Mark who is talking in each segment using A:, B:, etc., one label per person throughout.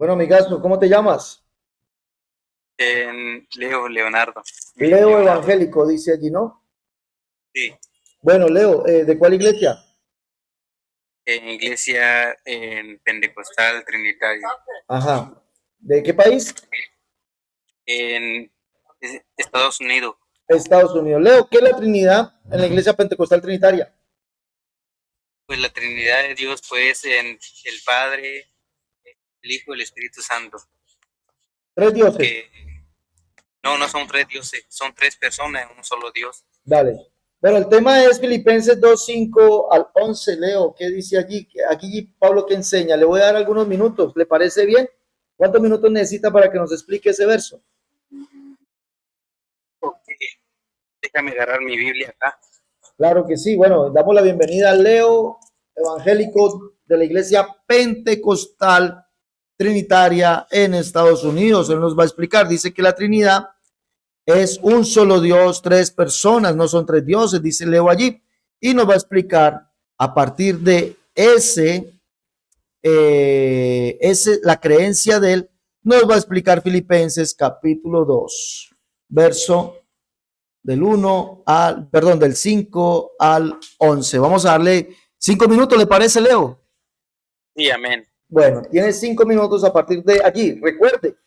A: Bueno, amigazo, ¿cómo te llamas?
B: Leo Leonardo.
A: Leo
B: Leonardo.
A: Evangélico, dice allí, ¿no?
B: Sí,
A: Bueno, Leo, ¿de cuál iglesia?
B: en iglesia en Pentecostal Trinitaria.
A: Ajá. ¿De qué país?
B: En Estados Unidos.
A: Estados Unidos. Leo, ¿qué es la Trinidad en la iglesia pentecostal trinitaria?
B: Pues la Trinidad de Dios, pues en el Padre, el Hijo y el Espíritu Santo.
A: Tres dioses.
B: Que no son tres dioses, son tres personas en un solo Dios.
A: Dale. Bueno, el tema es Filipenses 2:5 al 11. Leo, ¿qué dice allí? Aquí Pablo que enseña. Le voy a dar algunos minutos. ¿Le parece bien? ¿Cuántos minutos necesita para que nos explique ese verso?
B: Ok, déjame agarrar mi Biblia acá.
A: Claro que sí. Bueno, damos la bienvenida a Leo, evangélico de la iglesia pentecostal trinitaria en Estados Unidos. Él nos va a explicar. Dice que la Trinidad es un solo Dios, tres personas, no son tres dioses, dice Leo allí. Y nos va a explicar a partir de la creencia de él, nos va a explicar Filipenses capítulo 2 verso del 5 al 11. Vamos a darle 5 minutos, ¿le parece, Leo?
B: Sí, amén.
A: Bueno, tiene 5 minutos a partir de allí. Recuerde, usted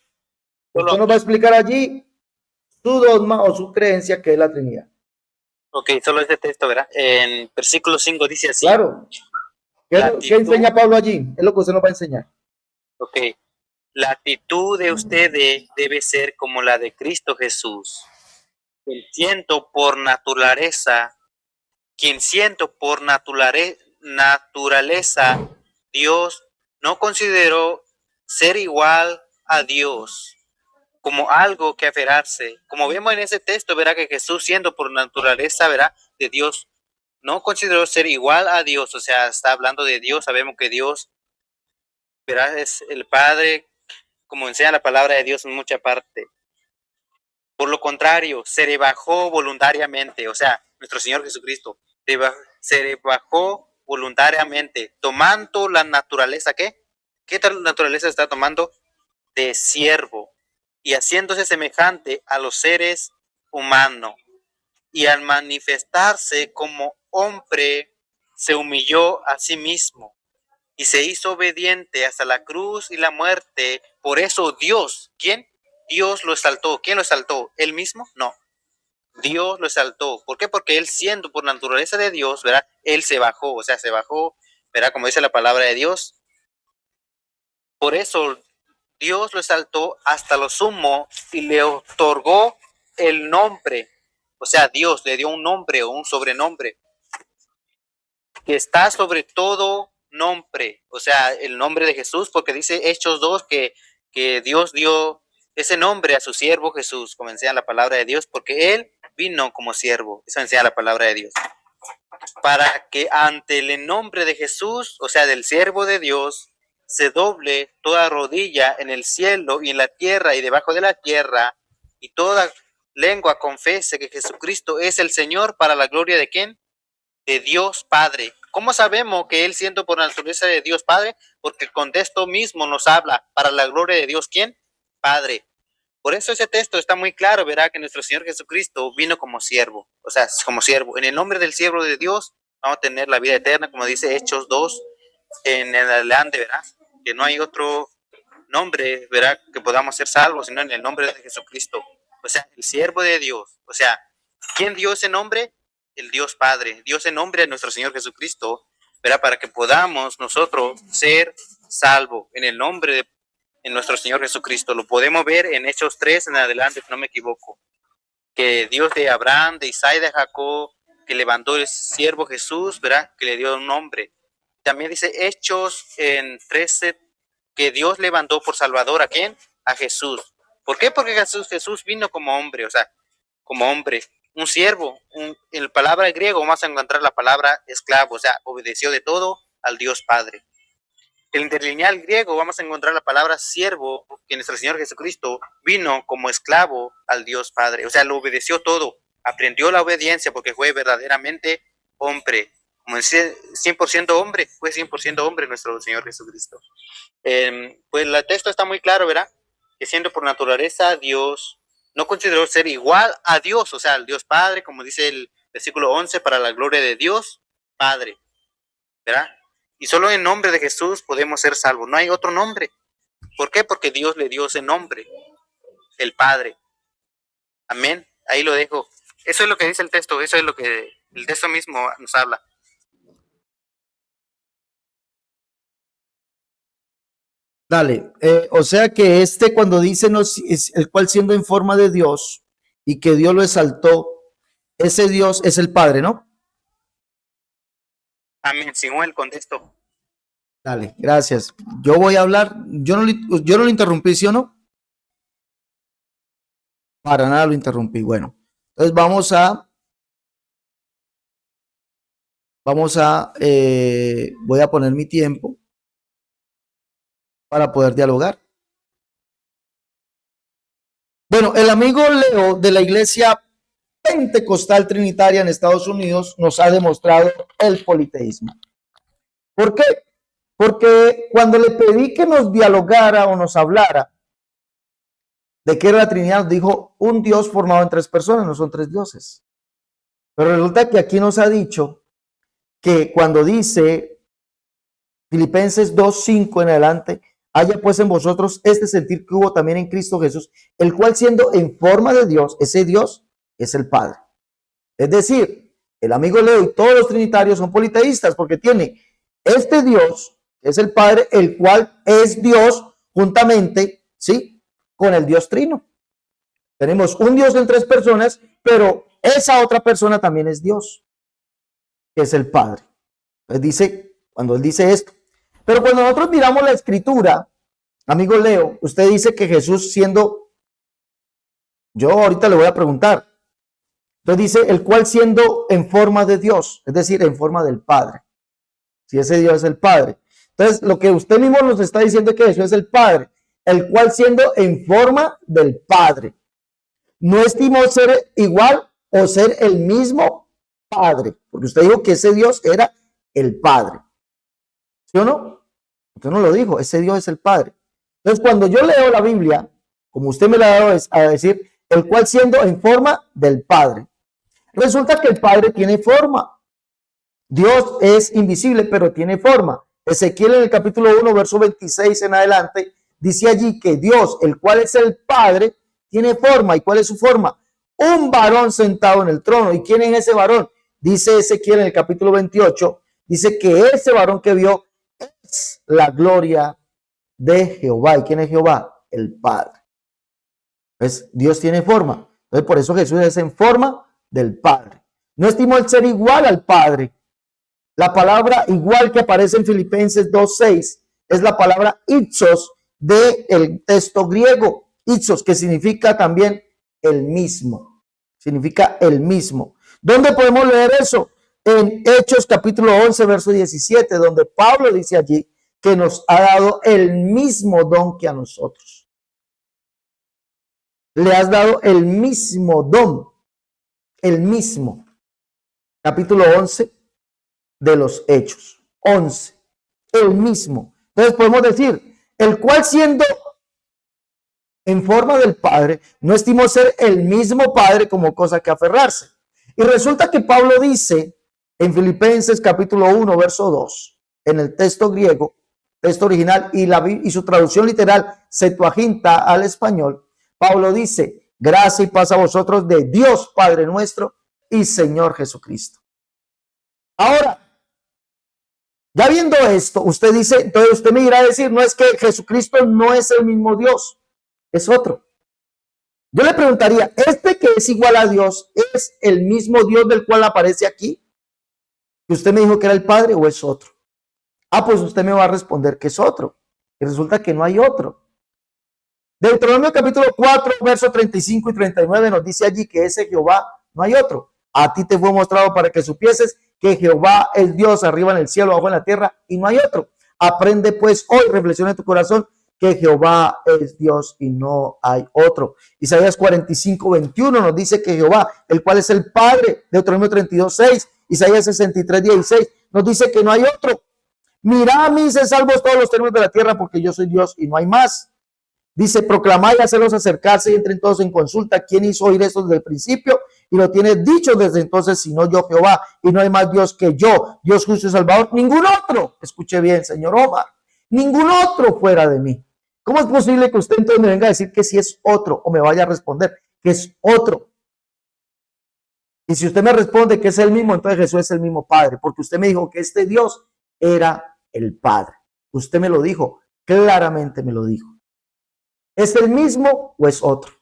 B: Solo,
A: nos va a explicar allí su dogma o su creencia que es la Trinidad.
B: ok, solo este texto, ¿verdad? En versículo 5 dice así:
A: Claro, ¿qué,
B: la
A: qué
B: actitud,
A: enseña Pablo allí? Es lo que usted nos va a enseñar.
B: ok, la actitud de ustedes debe ser como la de Cristo Jesús, quien siento por naturaleza, quien siento por naturaleza Dios, no consideró ser igual a Dios como algo que aferrarse. Como vemos en ese texto, verá que Jesús, siendo por naturaleza, verá, de Dios, no consideró ser igual a Dios, o sea, está hablando de Dios, sabemos que Dios, verá, es el Padre, como enseña la palabra de Dios en mucha parte. Por lo contrario, se rebajó voluntariamente, o sea, nuestro Señor Jesucristo se rebajó voluntariamente, tomando la naturaleza, ¿qué? ¿Qué tal naturaleza está tomando? De siervo, y haciéndose semejante a los seres humanos. Y al manifestarse como hombre, se humilló a sí mismo y se hizo obediente hasta la cruz y la muerte. Por eso Dios, ¿quién? Dios lo exaltó. ¿Quién lo exaltó? ¿Él mismo? No. Dios lo exaltó. ¿Por qué? Porque él, siendo por naturaleza de Dios, ¿verdad? Él se bajó, o sea, se bajó, ¿verdad? Como dice la palabra de Dios. Por eso Dios lo exaltó hasta lo sumo y le otorgó el nombre. O sea, Dios le dio un nombre o un sobrenombre que está sobre todo nombre, o sea, el nombre de Jesús, porque dice Hechos 2 que Dios dio ese nombre a su siervo Jesús, como enseña la palabra de Dios, porque él vino como siervo, eso enseña la palabra de Dios, para que ante el nombre de Jesús, o sea, del siervo de Dios, se doble toda rodilla en el cielo y en la tierra y debajo de la tierra, y toda lengua confese que Jesucristo es el Señor, para la gloria de ¿quién? De Dios Padre. ¿Cómo sabemos que él, siendo por naturaleza de Dios Padre? Porque el contexto mismo nos habla, para la gloria de Dios, ¿quién? Padre. Por eso ese texto está muy claro, verá que nuestro Señor Jesucristo vino como siervo, o sea, como siervo. En el nombre del siervo de Dios vamos a tener la vida eterna, como dice Hechos 2 en el adelante, verá, que no hay otro nombre, verá, que podamos ser salvos, sino en el nombre de Jesucristo. O sea, el siervo de Dios. O sea, ¿quién dio ese nombre? El Dios Padre. Dio ese nombre a nuestro Señor Jesucristo, verá, para que podamos nosotros ser salvos en el nombre de en nuestro Señor Jesucristo. Lo podemos ver en Hechos 3 en adelante, si no me equivoco. Que Dios de Abraham, de Isaac y de Jacob, que levantó el siervo Jesús, ¿verdad? Que le dio un nombre. También dice Hechos en 13 que Dios levantó por Salvador ¿a quién? A Jesús. ¿Por qué? Porque Jesús vino como hombre, o sea, como hombre, un siervo. En la palabra griego vamos a encontrar la palabra esclavo, o sea, obedeció de todo al Dios Padre. El interlineal griego vamos a encontrar la palabra siervo, que nuestro Señor Jesucristo vino como esclavo al Dios Padre, o sea, lo obedeció todo, aprendió la obediencia porque fue verdaderamente hombre, como dice, 100% hombre, fue 100% hombre nuestro Señor Jesucristo. Pues el texto está muy claro, ¿verdad? Que siendo por naturaleza Dios, no consideró ser igual a Dios, o sea, al Dios Padre, como dice el versículo 11, para la gloria de Dios Padre, ¿verdad? Y solo en nombre de Jesús podemos ser salvos, no hay otro nombre. ¿Por qué? Porque Dios le dio ese nombre, el Padre. Amén. Ahí lo dejo. Eso es lo que dice el texto, eso es lo que el texto mismo nos habla.
A: Dale, o sea que cuando dice es el cual siendo en forma de Dios y que Dios lo exaltó, ese Dios es el Padre, ¿no?
B: Amén, según el contexto.
A: Dale, gracias. Yo voy a hablar, yo no lo interrumpí, ¿sí o no? Para nada lo interrumpí. Bueno, entonces voy a poner mi tiempo para poder dialogar. Bueno, el amigo Leo de la Iglesia Pentecostal Trinitaria en Estados Unidos nos ha demostrado el politeísmo. ¿Por qué? Porque cuando le pedí que nos dialogara o nos hablara de qué era la Trinidad, nos dijo un Dios formado en tres personas, no son tres dioses. Pero resulta que aquí nos ha dicho que cuando dice Filipenses 2:5 en adelante, haya pues en vosotros este sentir que hubo también en Cristo Jesús, el cual siendo en forma de Dios, ese Dios es el Padre. Es decir, el amigo Leo y todos los trinitarios son politeístas porque tiene este Dios, que es el Padre, el cual es Dios juntamente, ¿sí?, con el Dios Trino. Tenemos un Dios en tres personas, pero esa otra persona también es Dios, que es el Padre. Entonces dice, cuando él dice esto, pero cuando nosotros miramos la escritura, amigo Leo, usted dice que Jesús siendo, yo ahorita le voy a preguntar, entonces dice, el cual siendo en forma de Dios, es decir, en forma del Padre, si ese Dios es el Padre. Entonces, lo que usted mismo nos está diciendo es que Jesús es el Padre, el cual siendo en forma del Padre. No estimó ser igual o ser el mismo Padre, porque usted dijo que ese Dios era el Padre. ¿Sí o no? Usted no lo dijo, ese Dios es el Padre. Entonces, cuando yo leo la Biblia, como usted me la ha dado a decir, el cual siendo en forma del Padre. Resulta que el Padre tiene forma. Dios es invisible, pero tiene forma. Ezequiel en el capítulo 1, verso 26 en adelante, dice allí que Dios, el cual es el Padre, tiene forma. ¿Y cuál es su forma? Un varón sentado en el trono. ¿Y quién es ese varón? Dice Ezequiel en el capítulo 28, dice que ese varón que vio es la gloria de Jehová. ¿Y quién es Jehová? El Padre. Pues Dios tiene forma. Entonces por eso Jesús es en forma del Padre. No estimó el ser igual al Padre. La palabra igual que aparece en Filipenses 2:6 es la palabra ipsos del texto griego. Ipsos, que significa también el mismo. Significa el mismo. ¿Dónde podemos leer eso? En Hechos capítulo 11, verso 17, donde Pablo dice allí que nos ha dado el mismo don que a nosotros. Le has dado el mismo don, el mismo. Capítulo 11 de los Hechos, 11, el mismo. Entonces podemos decir, el cual siendo en forma del Padre, no estimó ser el mismo Padre como cosa que aferrarse. Y resulta que Pablo dice en Filipenses capítulo 1, verso 2, en el texto griego, texto original y su traducción literal, Septuaginta al español, Pablo dice, gracia y paz a vosotros de Dios Padre nuestro y Señor Jesucristo. Ahora, ya viendo esto, usted dice, entonces usted me irá a decir, no es que Jesucristo no es el mismo Dios, es otro. Yo le preguntaría, ¿este que es igual a Dios es el mismo Dios del cual aparece aquí? ¿Que usted me dijo que era el Padre o es otro? Ah, pues usted me va a responder que es otro. Y resulta que no hay otro. Deuteronomio capítulo 4, versos 35 y 39 nos dice allí que ese Jehová no hay otro. A ti te fue mostrado para que supieses que Jehová es Dios arriba en el cielo, abajo en la tierra, y no hay otro. Aprende pues hoy, reflexiona en tu corazón, que Jehová es Dios y no hay otro. Isaías 45, 21 nos dice que Jehová, el cual es el Padre, Deuteronomio 32, 6, Isaías 63, 16, nos dice que no hay otro. Mirad a mí, sed salvos todos los términos de la tierra, porque yo soy Dios y no hay más. Dice, proclamad y hacerlos acercarse y entren todos en consulta. ¿Quién hizo oír esto desde el principio? Y lo tiene dicho desde entonces, sino yo Jehová, y no hay más Dios que yo, Dios justo y salvador, ningún otro. Escuche bien, señor Omar, ningún otro fuera de mí. ¿Cómo es posible que usted entonces me venga a decir que si es otro, o me vaya a responder que es otro? Y si usted me responde que es el mismo, entonces Jesús es el mismo Padre, porque usted me dijo que este Dios era el Padre. Usted me lo dijo, claramente me lo dijo. ¿Es el mismo o es otro?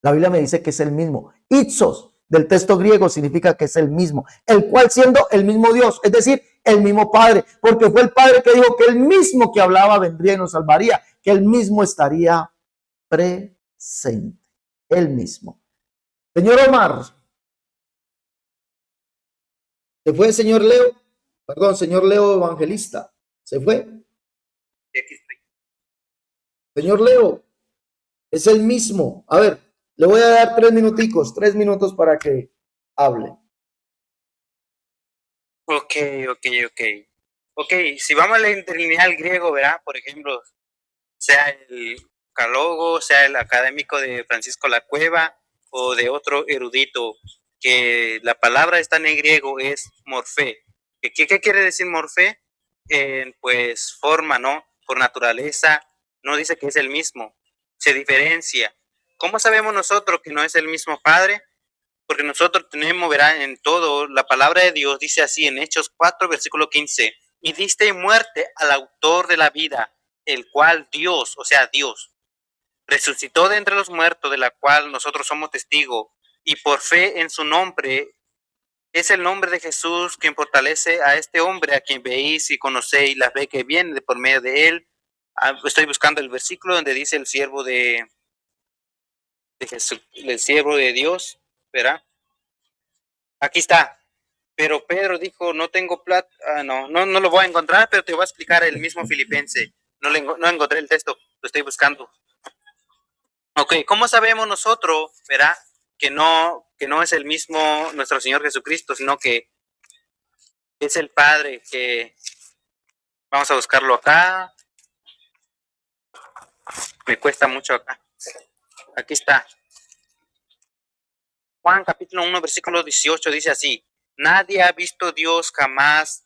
A: La Biblia me dice que es el mismo. Ipsos, del texto griego, significa que es el mismo, el cual siendo el mismo Dios, es decir, el mismo Padre, porque fue el Padre que dijo que el mismo que hablaba vendría y nos salvaría, que el mismo estaría presente, el mismo. Señor Omar, ¿se fue el señor Leo? Perdón, señor Leo Evangelista, ¿se fue? Señor Leo, es el mismo. A ver, le voy a dar 3 minutos para que hable.
B: Ok. Ok, si vamos a leer lineal griego, ¿verdad? Por ejemplo, sea el Calógo, sea el académico de Francisco La Cueva o de otro erudito, que la palabra está en griego es morfé. ¿Qué quiere decir morfé? Pues forma, ¿no? Por naturaleza, no dice que es el mismo, se diferencia. ¿Cómo sabemos nosotros que no es el mismo Padre? Porque nosotros tenemos, verá, en todo, la palabra de Dios dice así en Hechos 4, versículo 15, y diste muerte al autor de la vida, el cual Dios, o sea, Dios, resucitó de entre los muertos, de la cual nosotros somos testigos, y por fe en su nombre, es el nombre de Jesús quien fortalece a este hombre, a quien veis y conocéis la fe que viene por medio de él. Estoy buscando el versículo donde dice el siervo de Jesús, el siervo de Dios, ¿verdad? Aquí está. Pero Pedro dijo, no tengo plata, no lo voy a encontrar, pero te voy a explicar el mismo Filipense. No encontré el texto, lo estoy buscando. Ok, ¿cómo sabemos nosotros, verdad, que no es el mismo nuestro Señor Jesucristo, sino que es el Padre que... Vamos a buscarlo acá. Me cuesta mucho acá. Aquí está. Juan capítulo 1, versículo 18 dice así, nadie ha visto Dios jamás.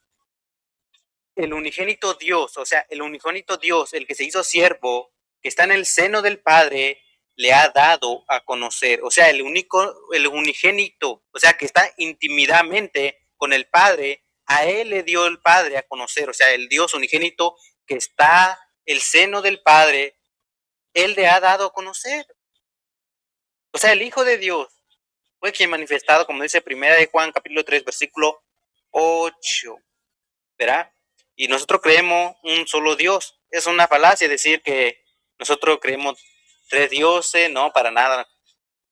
B: El unigénito Dios, o sea, el unigénito Dios, el que se hizo siervo, que está en el seno del Padre, le ha dado a conocer. O sea, el unigénito, o sea, que está intimidamente con el Padre, a él le dio el Padre a conocer. O sea, el Dios unigénito que está en el seno del Padre, él le ha dado a conocer. O sea, el Hijo de Dios fue quien manifestado, como dice primera de Juan, capítulo 3, versículo 8, ¿verdad? Y nosotros creemos un solo Dios. Es una falacia decir que nosotros creemos 3 dioses, no, para nada.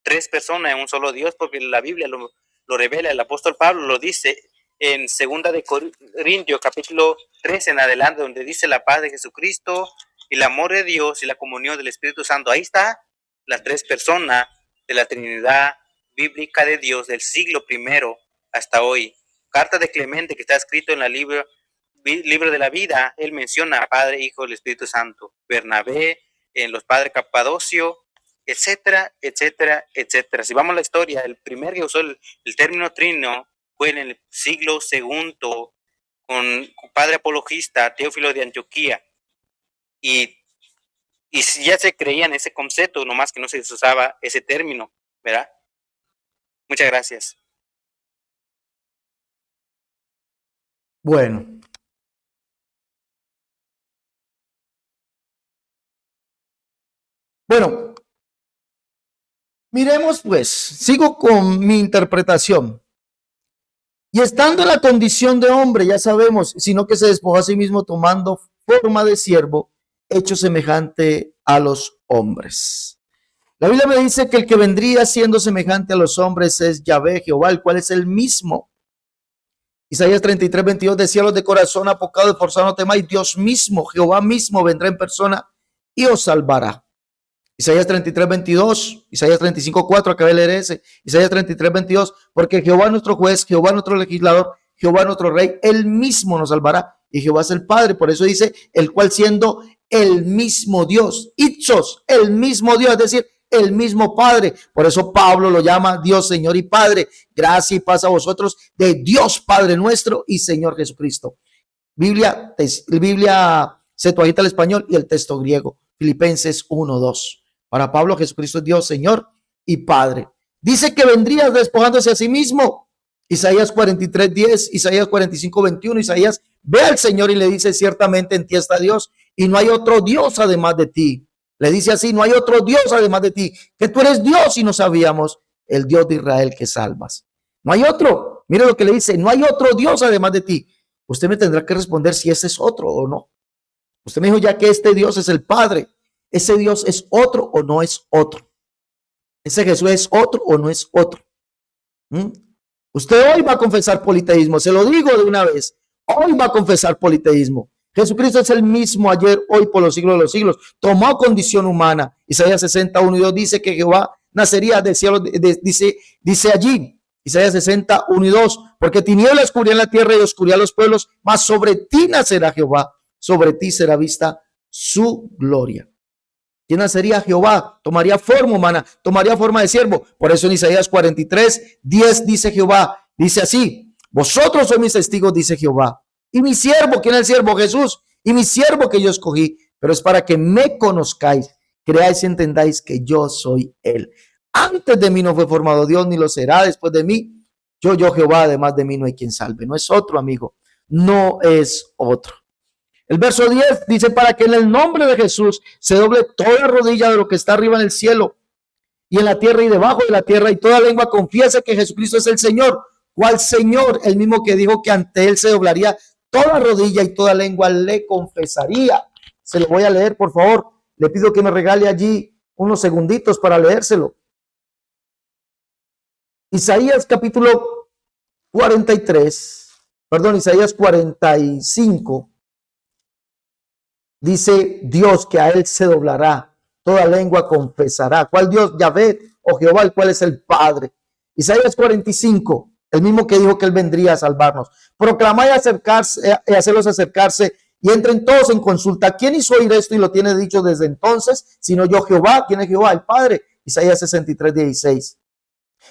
B: 3 personas en un solo Dios, porque la Biblia lo revela, el apóstol Pablo lo dice en 2 de Corintios, capítulo 3 en adelante, donde dice la paz de Jesucristo y el amor de Dios y la comunión del Espíritu Santo. Ahí está las 3 personas de la Trinidad bíblica de Dios del siglo I hasta hoy. Carta de Clemente, que está escrito en el libro de la vida, él menciona a Padre, Hijo y el Espíritu Santo. Bernabé, en los padres Capadocio, etcétera, etcétera, etcétera. Si vamos a la historia, el primer que usó el término trino fue en el siglo II con padre apologista Teófilo de Antioquía. Y ya se creía en ese concepto, nomás que no se usaba ese término, ¿verdad? Muchas gracias.
A: Bueno. Bueno, miremos pues, sigo con mi interpretación. Y estando en la condición de hombre, ya sabemos, sino que se despojó a sí mismo tomando forma de siervo, hecho semejante a los hombres. La Biblia me dice que el que vendría siendo semejante a los hombres es Yahvé, Jehová, el cual es el mismo. Isaías 33, 22 decía, los de corazón apocado y forzado no temáis, Dios mismo, Jehová mismo vendrá en persona y os salvará. Isaías 33, 22, Isaías 35, 4, acabé de leer ese. Isaías 33, 22, porque Jehová nuestro juez, Jehová nuestro legislador, Jehová nuestro Rey, él mismo nos salvará. Y Jehová es el Padre, por eso dice, el cual siendo el mismo Dios, Ipsos, el mismo Dios, es decir, el mismo Padre. Por eso Pablo lo llama Dios, Señor y Padre. Gracia y paz a vosotros de Dios Padre nuestro y Señor Jesucristo. Biblia Septuaginta al español y el texto griego, Filipenses 1:2. Para Pablo, Jesucristo es Dios, Señor y Padre. Dice que vendría despojándose a sí mismo. Isaías 43:10, Isaías 45:21, Isaías ve al Señor y le dice, ciertamente en ti está Dios y no hay otro Dios además de ti. Le dice así, no hay otro Dios además de ti, que tú eres Dios y no sabíamos, el Dios de Israel que salvas. No hay otro. Mire lo que le dice, no hay otro Dios además de ti. Usted me tendrá que responder si ese es otro o no. Usted me dijo ya que este Dios es el Padre. ¿Ese Dios es otro o no es otro? ¿Ese Jesús es otro o no es otro? Usted hoy va a confesar politeísmo, se lo digo de una vez. Hoy va a confesar politeísmo. Jesucristo es el mismo ayer, hoy, por los siglos de los siglos. Tomó condición humana. Isaías 61:2 dice que Jehová nacería del cielo, dice allí, Isaías 61:2, porque tinieblas cubrían la tierra y oscuridad los pueblos, mas sobre ti nacerá Jehová, sobre ti será vista su gloria. ¿Quién nacería? Jehová, tomaría forma humana, tomaría forma de siervo. Por eso en Isaías 43:10 dice Jehová, dice así, vosotros sois mis testigos, dice Jehová. Y mi siervo, ¿quién es el siervo? Jesús. Y mi siervo que yo escogí, pero es para que me conozcáis, creáis y entendáis que yo soy él. Antes de mí no fue formado Dios, ni lo será después de mí. Yo Jehová, además de mí no hay quien salve. No es otro, amigo, no es otro. El verso 10 dice, para que en el nombre de Jesús se doble toda rodilla de lo que está arriba en el cielo y en la tierra y debajo de la tierra, y toda lengua confiese que Jesucristo es el Señor. ¿Cuál Señor? El mismo que dijo que ante él se doblaría toda rodilla y toda lengua le confesaría. Se lo voy a leer, por favor. Le pido que me regale allí unos segunditos para leérselo. Isaías capítulo 45. Dice Dios que a él se doblará, toda lengua confesará. ¿Cuál Dios? Yahvé o Jehová, el cual es el Padre. Isaías 45, el mismo que dijo que él vendría a salvarnos. Proclamad y hacerlos acercarse y entren todos en consulta. ¿Quién hizo oír esto y lo tiene dicho desde entonces? Sino yo, Jehová. ¿Quién es Jehová? El Padre. Isaías 63:16.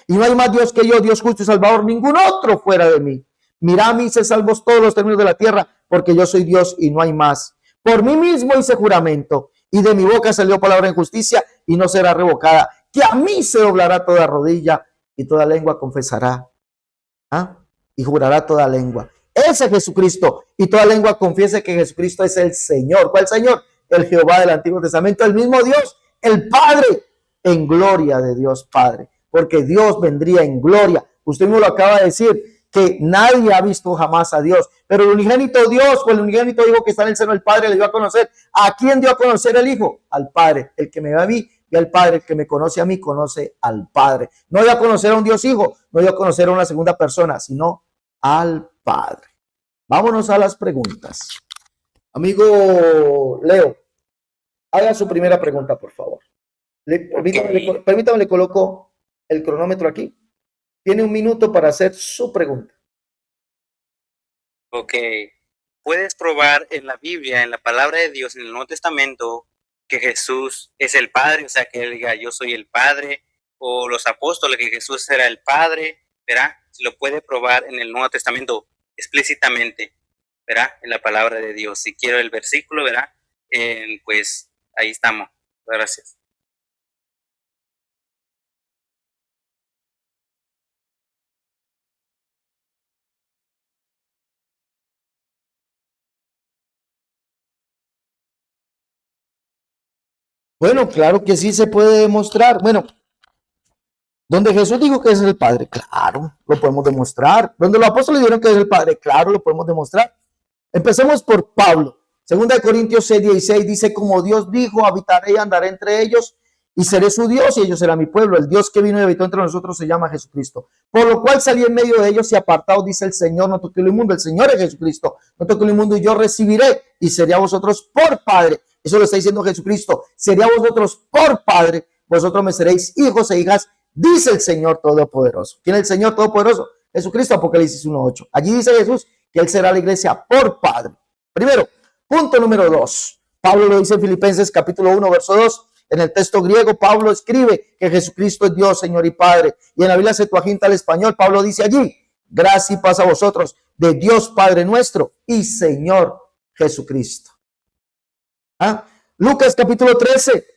A: Y no hay más Dios que yo, Dios justo y salvador, ningún otro fuera de mí. Mirad a mí, se salvos todos los términos de la tierra, porque yo soy Dios y no hay más. Por mí mismo hice juramento, y de mi boca salió palabra en justicia, y no será revocada. Que a mí se doblará toda rodilla, y toda lengua confesará. Y jurará toda lengua. Ese es Jesucristo, y toda lengua confiese que Jesucristo es el Señor. ¿Cuál Señor? El Jehová del Antiguo Testamento, el mismo Dios, el Padre, en gloria de Dios Padre. Porque Dios vendría en gloria. Usted me lo acaba de decir, que nadie ha visto jamás a Dios, pero el unigénito Dios, o el unigénito Hijo que está en el seno del Padre, le dio a conocer. ¿A quién dio a conocer el Hijo? Al Padre. El que me ve a mí, ve al Padre. El que me conoce a mí, conoce al Padre. No dio a conocer a un Dios Hijo, no dio a conocer a una segunda persona, sino al Padre. Vámonos a las preguntas. Amigo Leo, haga su primera pregunta, por favor. Permítame, le coloco el cronómetro aquí. Tiene 1 minuto para hacer su pregunta.
B: Ok. ¿Puedes probar en la Biblia, en la palabra de Dios, en el Nuevo Testamento, que Jesús es el Padre? O sea, que él diga, yo soy el Padre, o los apóstoles, que Jesús era el Padre, ¿verdad? Si lo puede probar en el Nuevo Testamento explícitamente, ¿verdad? En la palabra de Dios. Si quiero el versículo, ¿verdad? Pues ahí estamos. Gracias.
A: Bueno, claro que sí se puede demostrar. Bueno, donde Jesús dijo que es el Padre, claro, lo podemos demostrar. Donde los apóstoles dijeron que es el Padre, claro, lo podemos demostrar. Empecemos por Pablo. 2 Corintios 6:16 dice, como Dios dijo, habitaré y andaré entre ellos y seré su Dios y ellos serán mi pueblo. El Dios que vino y habitó entre nosotros se llama Jesucristo. Por lo cual salí en medio de ellos y apartados, dice el Señor, no toqué lo inmundo. El Señor es Jesucristo. No toqué lo inmundo y yo recibiré y seré a vosotros por Padre. Eso lo está diciendo Jesucristo. Sería vosotros por Padre, vosotros me seréis hijos e hijas, dice el Señor Todopoderoso. ¿Quién es el Señor Todopoderoso? Jesucristo, Apocalipsis 1:8. Allí dice Jesús que Él será la iglesia por Padre. Primero, punto número 2. Pablo lo dice en Filipenses capítulo 1, verso 2. En el texto griego, Pablo escribe que Jesucristo es Dios, Señor y Padre. Y en la Biblia Septuaginta al español, Pablo dice allí, gracia y paz a vosotros, de Dios Padre nuestro y Señor Jesucristo. Lucas capítulo 13,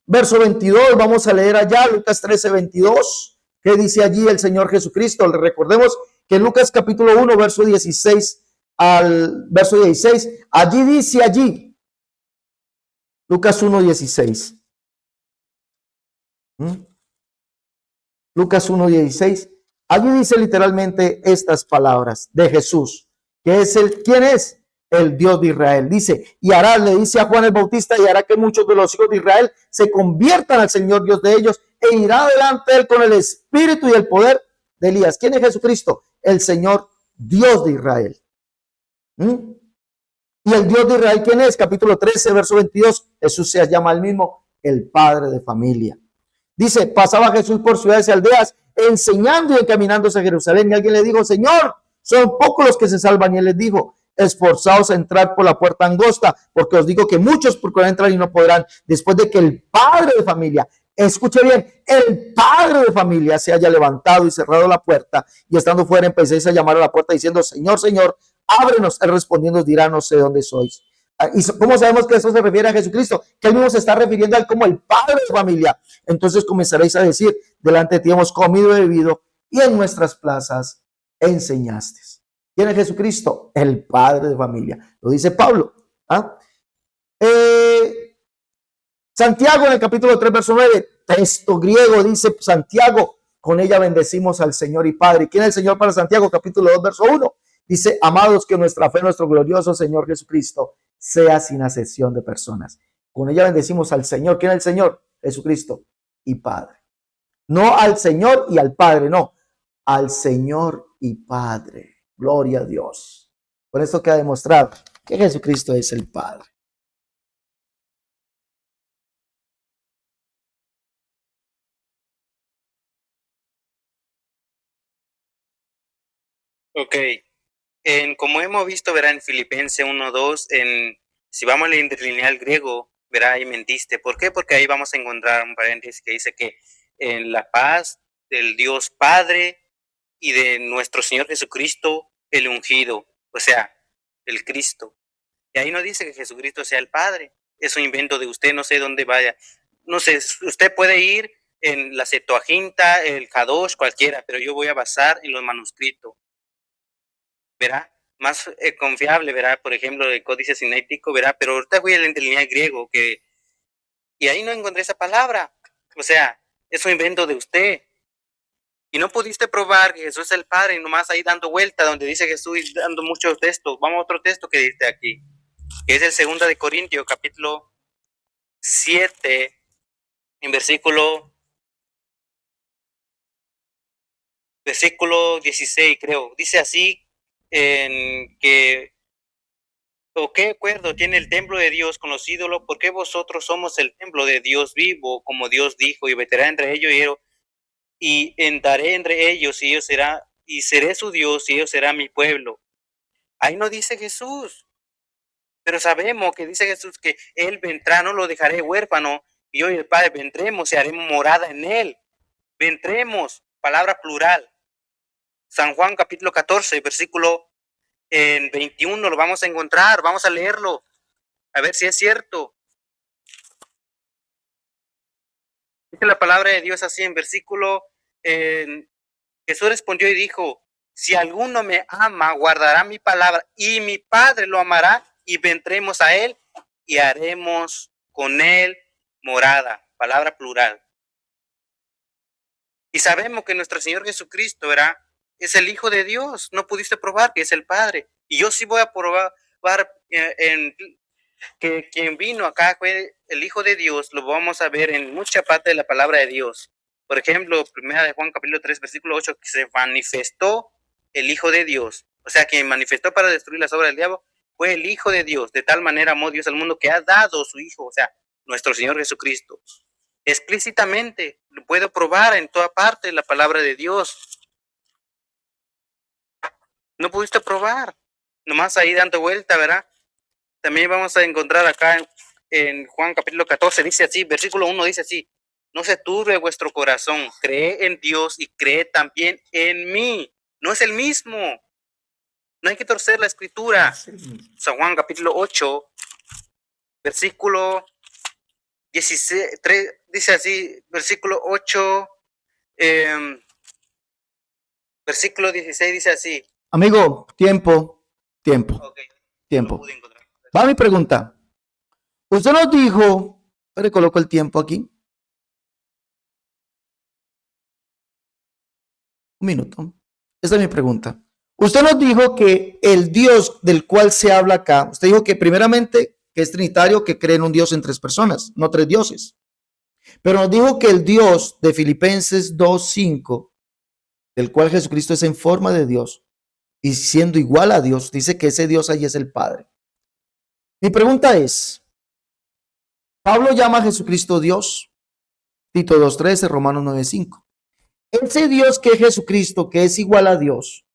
A: verso 22, vamos a leer allá, Lucas 13, 22, ¿qué dice allí el Señor Jesucristo? Recordemos que en Lucas capítulo 1, verso 16 al verso 16, allí dice allí, Lucas 1, 16. Lucas 1, 16, allí dice literalmente estas palabras de Jesús, que es ¿quién es? El Dios de Israel. Dice, y hará, le dice a Juan el Bautista, y hará que muchos de los hijos de Israel se conviertan al Señor Dios de ellos, e irá delante de él con el espíritu y el poder de Elías. ¿Quién es Jesucristo? El Señor Dios de Israel. Y el Dios de Israel, ¿quién es? Capítulo 13, verso 22, Jesús se llama al mismo el Padre de familia. Dice, pasaba Jesús por ciudades y aldeas, enseñando y encaminándose a Jerusalén, y alguien le dijo, Señor, son pocos los que se salvan, y él les dijo, esforzaos a entrar por la puerta angosta, porque os digo que muchos procurarán entrar y no podrán, después de que el padre de familia, escuche bien, el padre de familia se haya levantado y cerrado la puerta, y estando fuera empecéis a llamar a la puerta diciendo, Señor, Señor, ábrenos. Él respondiendo dirá, no sé dónde sois. ¿Y cómo sabemos que eso se refiere a Jesucristo? Que él mismo se está refiriendo a él como el padre de familia. Entonces comenzaréis a decir, delante de ti hemos comido y bebido, y en nuestras plazas enseñaste. ¿Quién es Jesucristo? El padre de familia. Lo dice Pablo. Santiago en el capítulo 3, verso 9, texto griego, dice Santiago, con ella bendecimos al Señor y Padre. ¿Quién es el Señor para Santiago? Capítulo 2, verso 1. Dice, amados, que nuestra fe, nuestro glorioso Señor Jesucristo, sea sin acepción de personas. Con ella bendecimos al Señor. ¿Quién es el Señor? Jesucristo y Padre. No al Señor y al Padre, no. Al Señor y Padre. Gloria a Dios. Por eso queda demostrado que Jesucristo es el Padre.
B: Ok. Como hemos visto, verá en Filipenses 1:2, si vamos al interlineal griego, verá ahí mentiste. ¿Por qué? Porque ahí vamos a encontrar un paréntesis que dice que en la paz del Dios Padre y de nuestro Señor Jesucristo, el ungido, o sea, el Cristo. Y ahí no dice que Jesucristo sea el Padre. Es un invento de usted, no sé dónde vaya. No sé, usted puede ir en la Septuaginta, el Kadosh, cualquiera, pero yo voy a basar en los manuscritos. Verá, más confiable, verá, por ejemplo, el códice sinético, verá, pero ahorita voy al interlineal griego, y ahí no encontré esa palabra. O sea, es un invento de usted. Y no pudiste probar que Jesús es el Padre, y nomás ahí dando vuelta, donde dice Jesús, dando muchos textos. Vamos a otro texto que dice aquí, que es el 2 de Corintios, capítulo 7, en versículo 16, creo. Dice así, ¿o qué acuerdo tiene el templo de Dios con los ídolos? Porque vosotros somos el templo de Dios vivo, como Dios dijo, y meterá entre ellos y entraré entre ellos, y seré su Dios, y ellos serán mi pueblo. Ahí no dice Jesús, pero sabemos que dice Jesús que Él vendrá, no lo dejaré huérfano, y yo y el Padre vendremos y haremos morada en Él. Vendremos, palabra plural. San Juan capítulo 14, versículo 21, lo vamos a encontrar, vamos a leerlo, a ver si es cierto. Dice la palabra de Dios así en versículo, Jesús respondió y dijo, si alguno me ama, guardará mi palabra, y mi Padre lo amará, y vendremos a él, y haremos con él morada, palabra plural. Y sabemos que nuestro Señor Jesucristo, ¿verdad?, es el Hijo de Dios. No pudiste probar que es el Padre. Y yo sí voy a probar que quien vino acá fue el Hijo de Dios. Lo vamos a ver en mucha parte de la palabra de Dios. Por ejemplo, 1 de Juan capítulo 3, versículo 8, que se manifestó el Hijo de Dios. O sea, quien manifestó para destruir las obras del diablo fue el Hijo de Dios. De tal manera amó Dios al mundo que ha dado su Hijo, o sea, nuestro Señor Jesucristo. Explícitamente, lo puedo probar en toda parte la palabra de Dios. No pudiste probar. Nomás ahí dando vuelta, ¿verdad? También vamos a encontrar acá en Juan capítulo 14, dice así, versículo 1 dice así: no se turbe vuestro corazón, cree en Dios y cree también en mí. No es el mismo. No hay que torcer la escritura. San Juan capítulo 8, versículo 16, dice así, versículo 8, versículo 16 dice así.
A: Amigo, tiempo.
B: Okay.
A: Tiempo. Va mi pregunta. Usted nos dijo, le coloco el tiempo aquí. Un minuto. Esta es mi pregunta. Usted nos dijo que el Dios del cual se habla acá, usted dijo que primeramente que es trinitario, que cree en un Dios en tres personas, no tres dioses. Pero nos dijo que el Dios de Filipenses 2:5, del cual Jesucristo es en forma de Dios y siendo igual a Dios, dice que ese Dios allí es el Padre. Mi pregunta es, Pablo llama a Jesucristo Dios, Tito 2:13, Romanos 9:5. Ese Dios que es Jesucristo, que es igual a Dios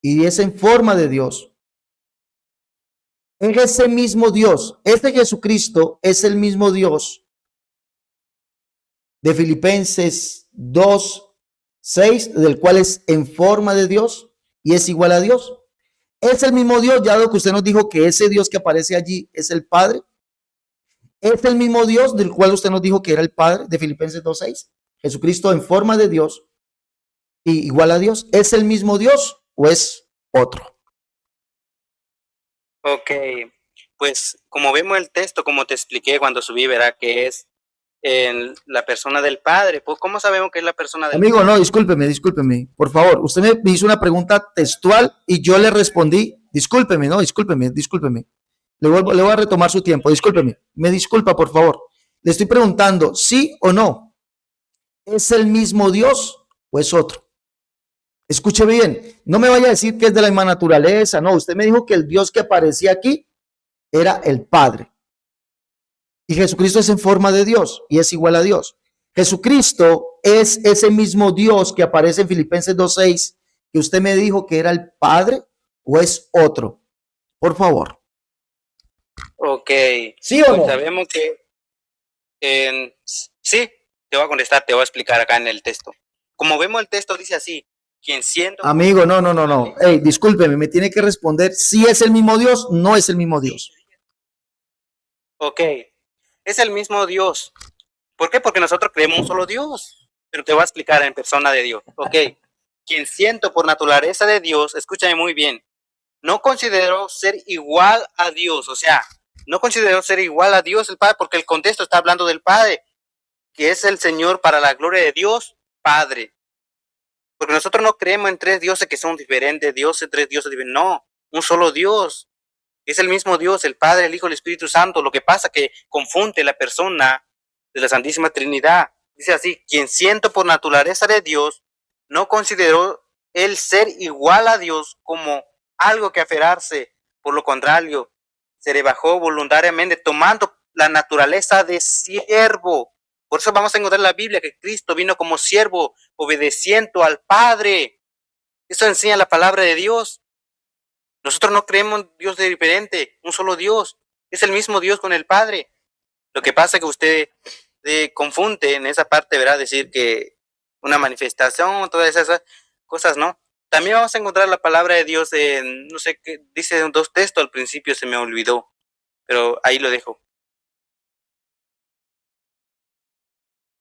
A: y es en forma de Dios, es ese mismo Dios. Este Jesucristo es el mismo Dios de Filipenses 2:6, del cual es en forma de Dios y es igual a Dios. Es el mismo Dios, ya lo que usted nos dijo que ese Dios que aparece allí es el Padre. Es el mismo Dios del cual usted nos dijo que era el Padre de Filipenses 2:6. Jesucristo en forma de Dios y igual a Dios. ¿Es el mismo Dios o es otro?
B: Ok, pues como vemos el texto, como te expliqué cuando subí, verá que es en la persona del Padre. Pues, ¿cómo sabemos que es la persona del
A: Amigo,
B: Padre?
A: no, discúlpeme, por favor. Usted me hizo una pregunta textual y yo le respondí, discúlpeme. Le voy a retomar su tiempo, discúlpeme. Me disculpa, por favor. Le estoy preguntando, ¿sí o no? ¿Es el mismo Dios o es otro? Escuche bien, no me vaya a decir que es de la misma naturaleza, no, usted me dijo que el Dios que aparecía aquí era el Padre. Y Jesucristo es en forma de Dios y es igual a Dios. Jesucristo es ese mismo Dios que aparece en Filipenses 2:6, que usted me dijo que era el Padre, o es otro. Por favor.
B: Ok,
A: ¿Sí o
B: pues
A: no?
B: sabemos que sí, te voy a contestar, te voy a explicar acá en el texto. Como vemos el texto dice así, quien siendo...
A: Amigo, no. Hey, discúlpeme, me tiene que responder si es el mismo Dios, no es el mismo Dios.
B: Ok, es el mismo Dios. ¿Por qué? Porque nosotros creemos un solo Dios. Pero te voy a explicar en persona de Dios. Ok, quien siendo por naturaleza de Dios, escúchame muy bien, no consideró ser igual a Dios, o sea, no consideró ser igual a Dios el Padre, porque el contexto está hablando del Padre, que es el Señor para la gloria de Dios, Padre. Porque nosotros no creemos en tres dioses que son diferentes dioses, tres dioses diferentes, no, un solo Dios. Es el mismo Dios, el Padre, el Hijo, el Espíritu Santo. Lo que pasa es que confunde la persona de la Santísima Trinidad. Dice así, quien siendo por naturaleza de Dios, no consideró el ser igual a Dios como algo que aferrarse. Por lo contrario, se rebajó voluntariamente tomando la naturaleza de siervo. Por eso vamos a encontrar en la Biblia que Cristo vino como siervo, obedeciendo al Padre. Eso enseña la palabra de Dios. Nosotros no creemos en Dios diferente, un solo Dios. Es el mismo Dios con el Padre. Lo que pasa es que usted confunde en esa parte, ¿verdad? Decir que una manifestación, todas esas cosas, ¿no? También vamos a encontrar la palabra de Dios en, no sé qué, dice en dos textos, al principio se me olvidó, pero ahí lo dejo.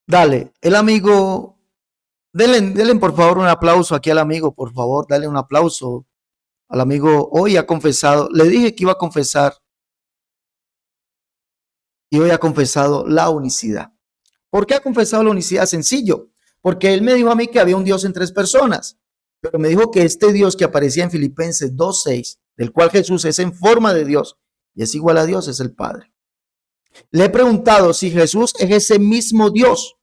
A: Dale, el amigo, denle por favor un aplauso aquí al amigo, por favor, dale un aplauso al amigo. Hoy ha confesado, le dije que iba a confesar y hoy ha confesado la unicidad. ¿Por qué ha confesado la unicidad? Sencillo, porque él me dijo a mí que había un Dios en tres personas, pero me dijo que este Dios que aparecía en Filipenses 2:6, del cual Jesús es en forma de Dios y es igual a Dios, es el Padre. Le he preguntado si Jesús es ese mismo Dios,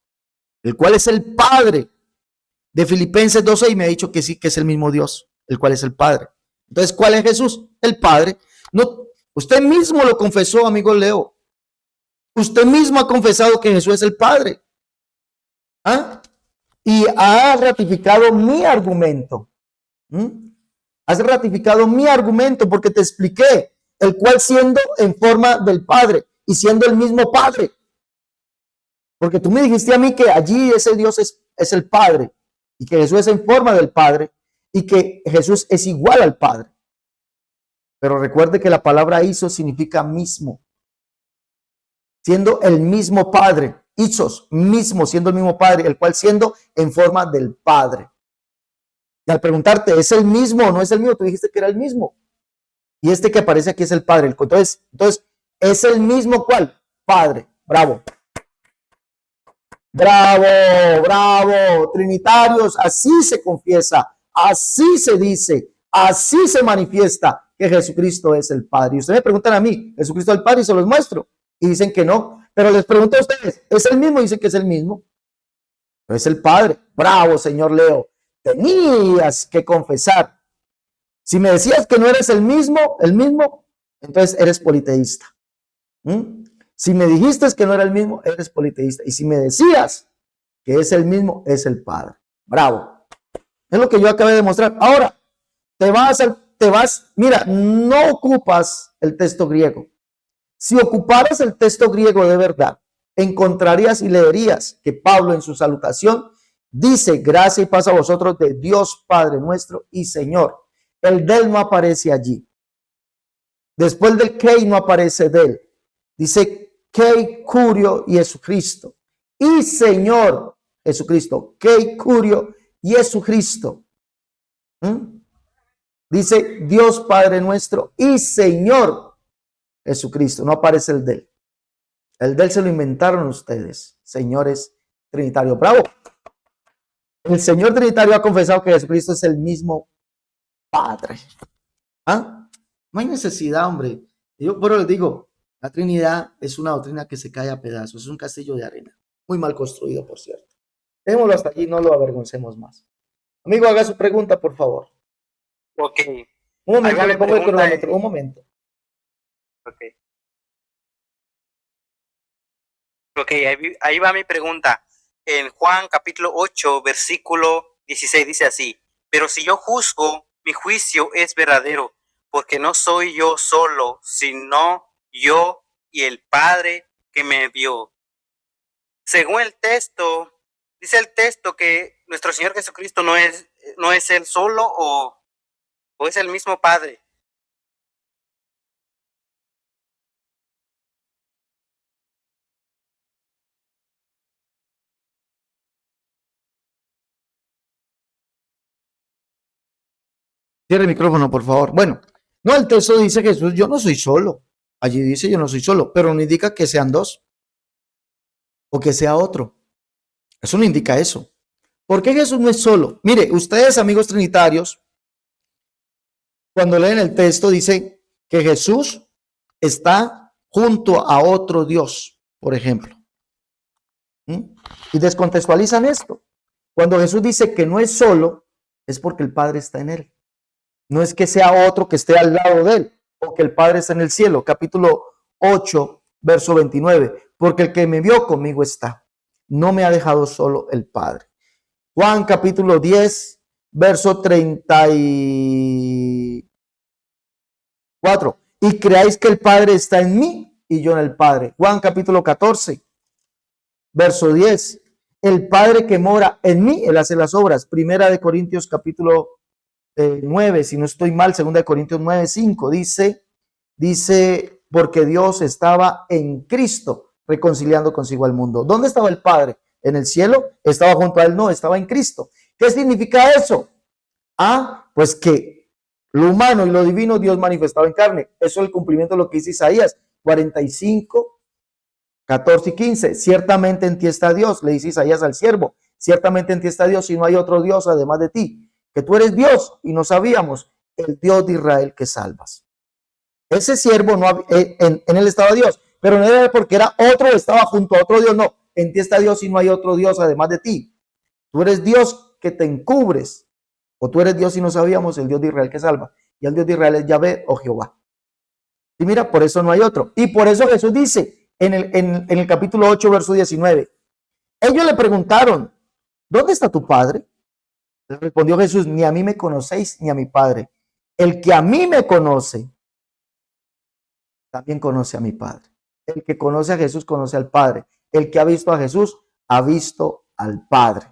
A: el cual es el Padre de Filipenses 2:6, y me ha dicho que sí, que es el mismo Dios, el cual es el Padre. Entonces, ¿cuál es Jesús? El Padre. No, usted mismo lo confesó, amigo Leo. Usted mismo ha confesado que Jesús es el Padre. ¿Ah? Y ha ratificado mi argumento. ¿Mm? Has ratificado mi argumento porque te expliqué, el cual siendo en forma del Padre y siendo el mismo Padre. Porque tú me dijiste a mí que allí ese Dios es el Padre y que Jesús es en forma del Padre y que Jesús es igual al Padre. Pero recuerde que la palabra isos significa mismo. Siendo el mismo Padre, isos, mismo, siendo el mismo Padre, el cual siendo en forma del Padre. Y al preguntarte, ¿es el mismo o no es el mismo? Tú dijiste que era el mismo. Y este que aparece aquí es el Padre. Entonces ¿es el mismo cuál? Padre. Bravo. Bravo, bravo. Trinitarios, así se confiesa, así se dice, así se manifiesta que Jesucristo es el Padre. Y ustedes me preguntan a mí, ¿Jesucristo es el Padre? Y se los muestro. Y dicen que no. Pero les pregunto a ustedes, ¿es el mismo? Y dicen que es el mismo. Pero es el Padre. Bravo, señor Leo. Tenías que confesar. Si me decías que no eres el mismo, entonces eres politeísta. Si me dijiste que no era el mismo, eres politeísta. Y si me decías que es el mismo, es el Padre. Bravo. Es lo que yo acabé de mostrar. Ahora, te vas, mira, no ocupas el texto griego. Si ocuparas el texto griego de verdad, encontrarías y leerías que Pablo en su salutación dice, gracia y paz a vosotros de Dios Padre nuestro y Señor. El del no aparece allí. Después del que no aparece del. Dice que curio y Jesucristo. Y Señor Jesucristo. Que curio y Jesucristo. Dice Dios Padre nuestro y Señor Jesucristo. No aparece el del. El del se lo inventaron ustedes, señores trinitarios. Bravo. El Señor Trinitario ha confesado que Jesucristo es el mismo Padre. ¿Ah? No hay necesidad, hombre. Yo pero les digo, la Trinidad es una doctrina que se cae a pedazos. Es un castillo de arena. Muy mal construido, por cierto. Dejémoslo hasta allí, no lo avergoncemos más. Amigo, haga su pregunta, por favor.
B: Ok.
A: Un momento, le pongo el cronómetro. Un momento.
B: Ok. Ok, ahí va mi pregunta. En Juan capítulo 8, versículo 16 dice así, pero si yo juzgo, mi juicio es verdadero, porque no soy yo solo, sino yo y el Padre que me envió. Según el texto, dice el texto que nuestro Señor Jesucristo no es Él solo o es el mismo Padre.
A: Cierre el micrófono, por favor. Bueno, no, el texto dice Jesús, yo no soy solo. Allí dice yo no soy solo, pero no indica que sean dos o que sea otro. Eso no indica eso. ¿Por qué Jesús no es solo? Mire, ustedes, amigos trinitarios, cuando leen el texto dice que Jesús está junto a otro Dios, por ejemplo. Y descontextualizan esto. Cuando Jesús dice que no es solo, es porque el Padre está en él. No es que sea otro que esté al lado de él, o que el Padre está en el cielo. Capítulo 8, verso 29. Porque el que me vio conmigo está. No me ha dejado solo el Padre. Juan capítulo 10, verso 34. Y creáis que el Padre está en mí y yo en el Padre. Juan capítulo 14, verso 10. El Padre que mora en mí, él hace las obras. Primera de Corintios capítulo 9, si no estoy mal, segunda de Corintios 9, 5, dice, porque Dios estaba en Cristo reconciliando consigo al mundo. ¿Dónde estaba el Padre? ¿En el cielo? ¿Estaba junto a él? No, estaba en Cristo. ¿Qué significa eso? Pues que lo humano y lo divino Dios manifestado en carne. Eso es el cumplimiento de lo que dice Isaías 45, 14 y 15. Ciertamente en ti está Dios, le dice Isaías al siervo. Ciertamente en ti está Dios y no hay otro Dios además de ti. Que tú eres Dios y no sabíamos, el Dios de Israel que salvas. Ese siervo no en él estaba Dios, pero no era porque era otro, estaba junto a otro Dios, no. En ti está Dios y no hay otro Dios además de ti. Tú eres Dios que te encubres, o tú eres Dios y no sabíamos, el Dios de Israel que salva. Y el Dios de Israel es Yahvé o Jehová. Y mira, por eso no hay otro. Y por eso Jesús dice en el capítulo 8, verso 19. Ellos le preguntaron, ¿dónde está tu Padre? Le respondió Jesús, ni a mí me conocéis ni a mi Padre. El que a mí me conoce, también conoce a mi Padre. El que conoce a Jesús, conoce al Padre. El que ha visto a Jesús, ha visto al Padre.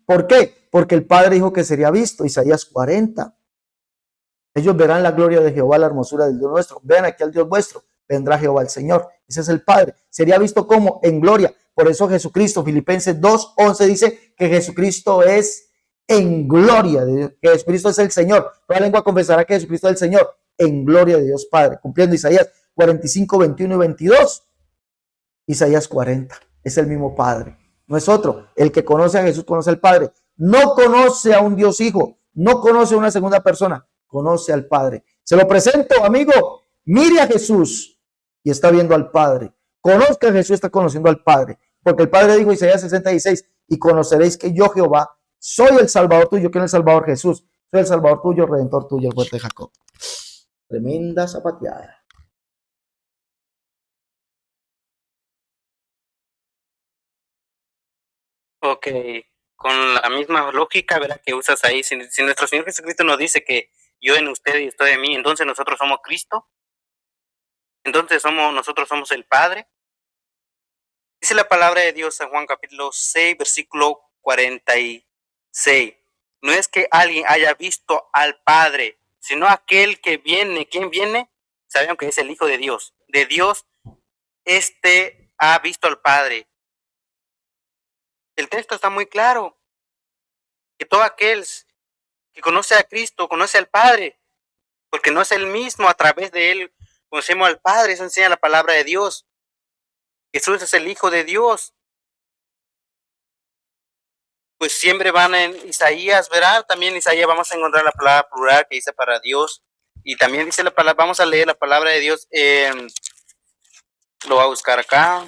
A: ¿Por qué? Porque el Padre dijo que sería visto, Isaías 40. Ellos verán la gloria de Jehová, la hermosura del Dios nuestro. Vean aquí al Dios vuestro, vendrá Jehová el Señor. Ese es el Padre. Sería visto como en gloria. Por eso Jesucristo, Filipenses 2:11 dice que Jesucristo es en gloria de Dios, que Jesucristo es el Señor. Toda lengua confesará que Jesucristo es el Señor, en gloria de Dios Padre. Cumpliendo Isaías 45, 21 y 22. Isaías 40. Es el mismo Padre. No es otro. El que conoce a Jesús conoce al Padre. No conoce a un Dios Hijo. No conoce a una segunda persona. Conoce al Padre. Se lo presento, amigo. Mire a Jesús y está viendo al Padre. Conozca a Jesús, está conociendo al Padre. Porque el Padre dijo, Isaías 66, y conoceréis que yo, Jehová, soy el Salvador tuyo. ¿Quién es el Salvador? Jesús. Soy el Salvador tuyo, el Redentor tuyo, el fuerte de Jacob. Tremenda zapateada.
B: Ok, con la misma lógica, ¿verdad? Que usas ahí, si nuestro Señor Jesucristo nos dice que yo en usted y usted en mí, entonces nosotros somos Cristo, entonces nosotros somos el Padre. Dice la palabra de Dios en Juan capítulo 6, versículo 46. No es que alguien haya visto al Padre, sino aquel que viene. ¿Quién viene? Sabemos que es el Hijo de Dios. De Dios, ha visto al Padre. El texto está muy claro. Que todo aquel que conoce a Cristo, conoce al Padre. Porque no es el mismo, a través de él conocemos al Padre. Eso enseña la palabra de Dios. Jesús es el Hijo de Dios. Pues siempre van en Isaías, ¿verdad? También en Isaías vamos a encontrar la palabra plural que dice para Dios. Y también dice la palabra, vamos a leer la palabra de Dios. Lo voy a buscar acá.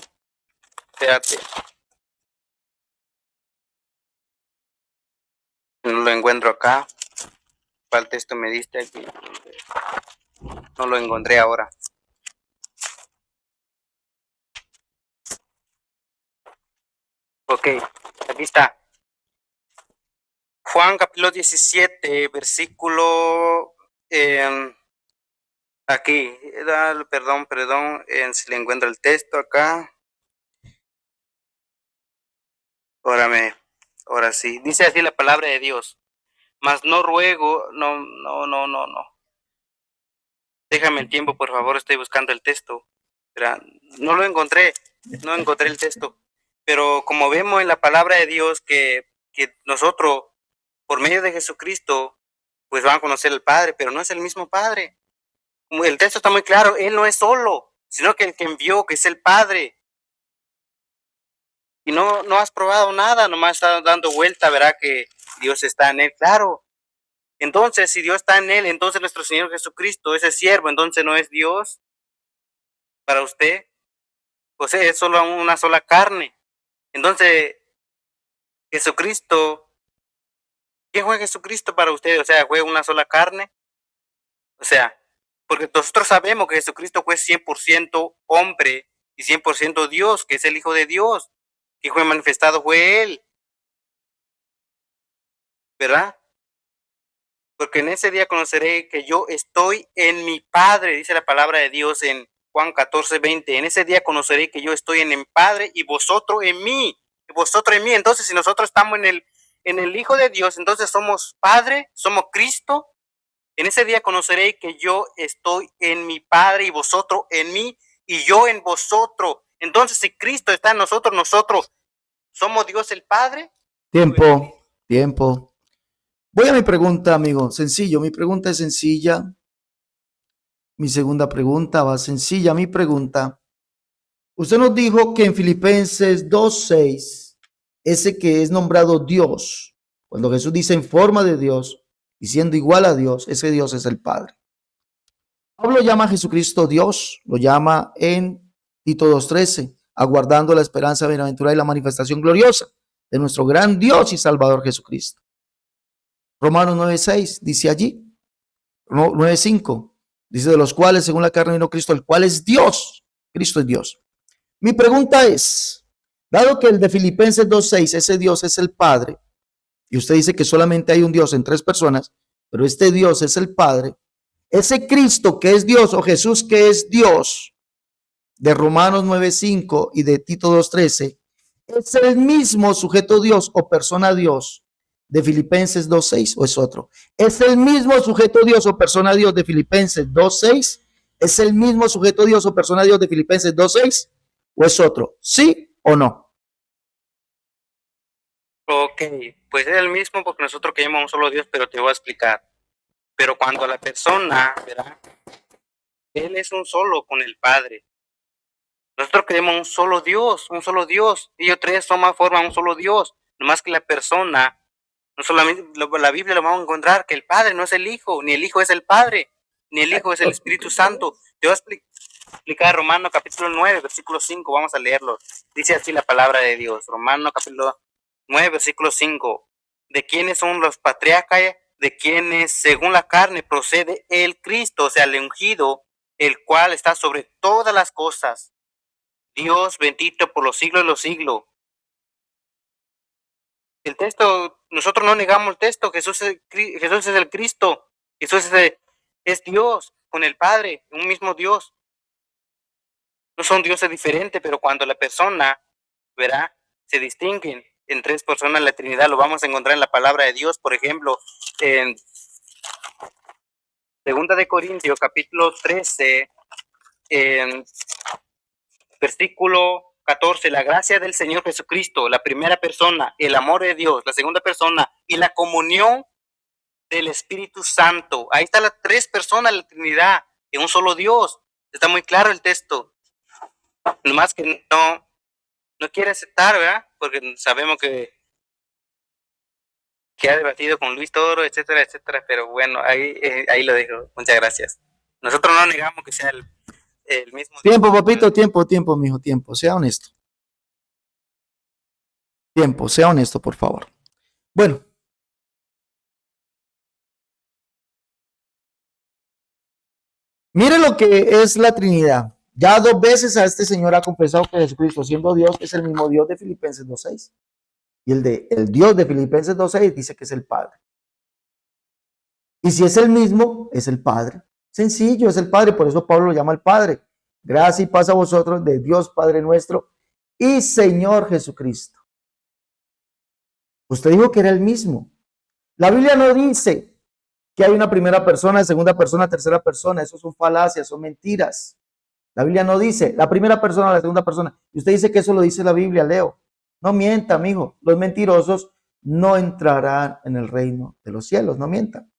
B: Espérate. No lo encuentro acá. ¿Cuál texto me diste aquí? No lo encontré ahora. Ok, aquí está. Juan capítulo 17, versículo... aquí, perdón, si le encuentro el texto acá. Ahora sí. Dice así la palabra de Dios. Mas no ruego, no. Déjame el tiempo, por favor, estoy buscando el texto. No lo encontré, no encontré el texto. Pero como vemos en la palabra de Dios que nosotros, por medio de Jesucristo, pues van a conocer al Padre, pero no es el mismo Padre. El texto está muy claro, Él no es solo, sino que el que envió, que es el Padre. Y no has probado nada, nomás estás dando vuelta, verá que Dios está en Él, claro. Entonces, si Dios está en Él, entonces nuestro Señor Jesucristo, ese siervo, entonces no es Dios para usted. O sea, es solo una sola carne. Entonces, Jesucristo, ¿quién fue Jesucristo para usted? O sea, ¿fue una sola carne? O sea, porque nosotros sabemos que Jesucristo fue 100% hombre y 100% Dios, que es el Hijo de Dios, que fue manifestado, fue Él. ¿Verdad? Porque en ese día conoceré que yo estoy en mi Padre, dice la palabra de Dios en Juan 14:20. En ese día conoceré que yo estoy en mi Padre y vosotros en mí. Y vosotros en mí. Entonces, si nosotros estamos en el Hijo de Dios, entonces somos Padre, somos Cristo. En ese día conoceré que yo estoy en mi Padre y vosotros en mí y yo en vosotros. Entonces, si Cristo está en nosotros, nosotros somos Dios el Padre.
A: Tiempo. Voy a mi pregunta, amigo. Sencillo, mi pregunta es sencilla. Mi segunda pregunta va sencilla. Mi pregunta. Usted nos dijo que en Filipenses 2:6, ese que es nombrado Dios, cuando Jesús dice en forma de Dios y siendo igual a Dios, ese Dios es el Padre. Pablo llama a Jesucristo Dios, lo llama en Tito 2:13, aguardando la esperanza bienaventurada y la manifestación gloriosa de nuestro gran Dios y Salvador Jesucristo. Romanos 9:6 dice allí, 9:5, dice de los cuales según la carne vino Cristo, el cual es Dios. Cristo es Dios. Mi pregunta es, dado que el de Filipenses 2:6, ese Dios es el Padre, y usted dice que solamente hay un Dios en tres personas, pero este Dios es el Padre. Ese Cristo que es Dios, o Jesús que es Dios, de Romanos 9:5 y de Tito 2:13, es el mismo sujeto Dios o persona Dios de Filipenses 2:6 o es otro. Es el mismo sujeto Dios o persona Dios de Filipenses 2:6. Es el mismo sujeto Dios o persona Dios de Filipenses 2:6 o es otro. ¿Sí o no?
B: Ok, pues es el mismo porque nosotros creemos un solo Dios, pero te voy a explicar. Pero cuando la persona, ¿verdad? Él es un solo con el Padre. Nosotros creemos un solo Dios, y ellos tres forman un solo Dios. Nomás que la persona, no solamente la Biblia lo vamos a encontrar, que el Padre no es el Hijo, ni el Hijo es el Padre, ni el Hijo es el Espíritu Santo. Te voy a explicar Romanos capítulo 9, versículo 5, vamos a leerlo. Dice así la palabra de Dios, Romanos capítulo 9, versículo 5. ¿De quiénes son los patriarcas? De quienes según la carne procede el Cristo, o sea, el ungido, el cual está sobre todas las cosas. Dios bendito por los siglos de los siglos. El texto, nosotros no negamos el texto, Jesús es el Cristo, Jesús es Dios con el Padre, un mismo Dios. No son dioses diferentes, pero cuando la persona, ¿verdad? Se distinguen en tres personas la Trinidad, lo vamos a encontrar en la palabra de Dios, por ejemplo, en 2 de Corintios, capítulo 13, en versículo 14, la gracia del Señor Jesucristo, la primera persona, el amor de Dios, la segunda persona y la comunión del Espíritu Santo. Ahí están las tres personas de la Trinidad, en un solo Dios. Está muy claro el texto. Nomás que no quiere aceptar, ¿verdad? Porque sabemos que ha debatido con Luis Toro, etcétera, etcétera. Pero bueno, ahí lo dejo. Muchas gracias. Nosotros no negamos que sea el mismo.
A: Tiempo, papito, tiempo, mijo, tiempo. Sea honesto. Tiempo, sea honesto, por favor. Bueno. Mire lo que es la Trinidad. Ya 2 veces a este señor ha confesado que Jesucristo, siendo Dios, es el mismo Dios de Filipenses 2:6. Y el Dios de Filipenses 2:6 dice que es el Padre. Y si es el mismo, es el Padre. Sencillo, es el Padre, por eso Pablo lo llama el Padre. Gracia y paz a vosotros de Dios Padre nuestro y Señor Jesucristo. Usted dijo que era el mismo. La Biblia no dice que hay una primera persona, segunda persona, tercera persona. Eso son falacias, son mentiras. La Biblia no dice la primera persona, la segunda persona. Y usted dice que eso lo dice la Biblia, Leo. No mienta, amigo. Los mentirosos no entrarán en el reino de los cielos. No mientan.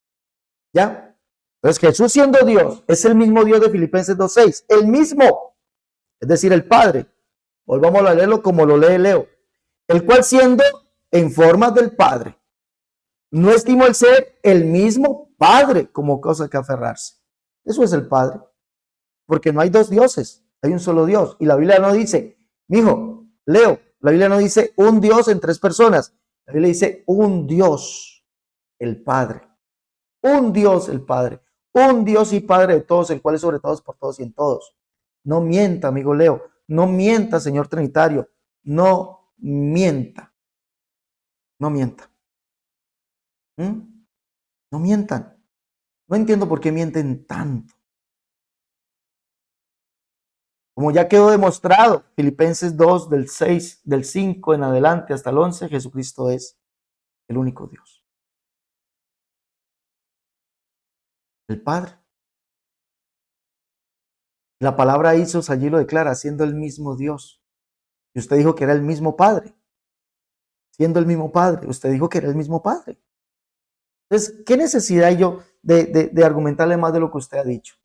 A: ¿Ya? Entonces Jesús siendo Dios, es el mismo Dios de Filipenses 2:6. El mismo. Es decir, el Padre. Volvamos a leerlo como lo lee Leo. El cual siendo en forma del Padre, no estimó el ser el mismo Padre como cosa que aferrarse. Eso es el Padre. Porque no hay dos dioses, hay un solo Dios. Y la Biblia no dice, mijo, Leo, la Biblia no dice un Dios en tres personas. La Biblia dice un Dios, el Padre. Un Dios, el Padre. Un Dios y Padre de todos, el cual es sobre todos, por todos y en todos. No mienta, amigo Leo. No mienta, señor Trinitario. No mienta. No mienta. No mientan. No entiendo por qué mienten tanto. Como ya quedó demostrado, Filipenses 2, del 5 en adelante hasta el 11, Jesucristo es el único Dios. El Padre. La palabra Isos allí lo declara, siendo el mismo Dios. Y usted dijo que era el mismo Padre. Siendo el mismo Padre. Usted dijo que era el mismo Padre. Entonces, ¿qué necesidad hay yo de argumentarle más de lo que usted ha dicho?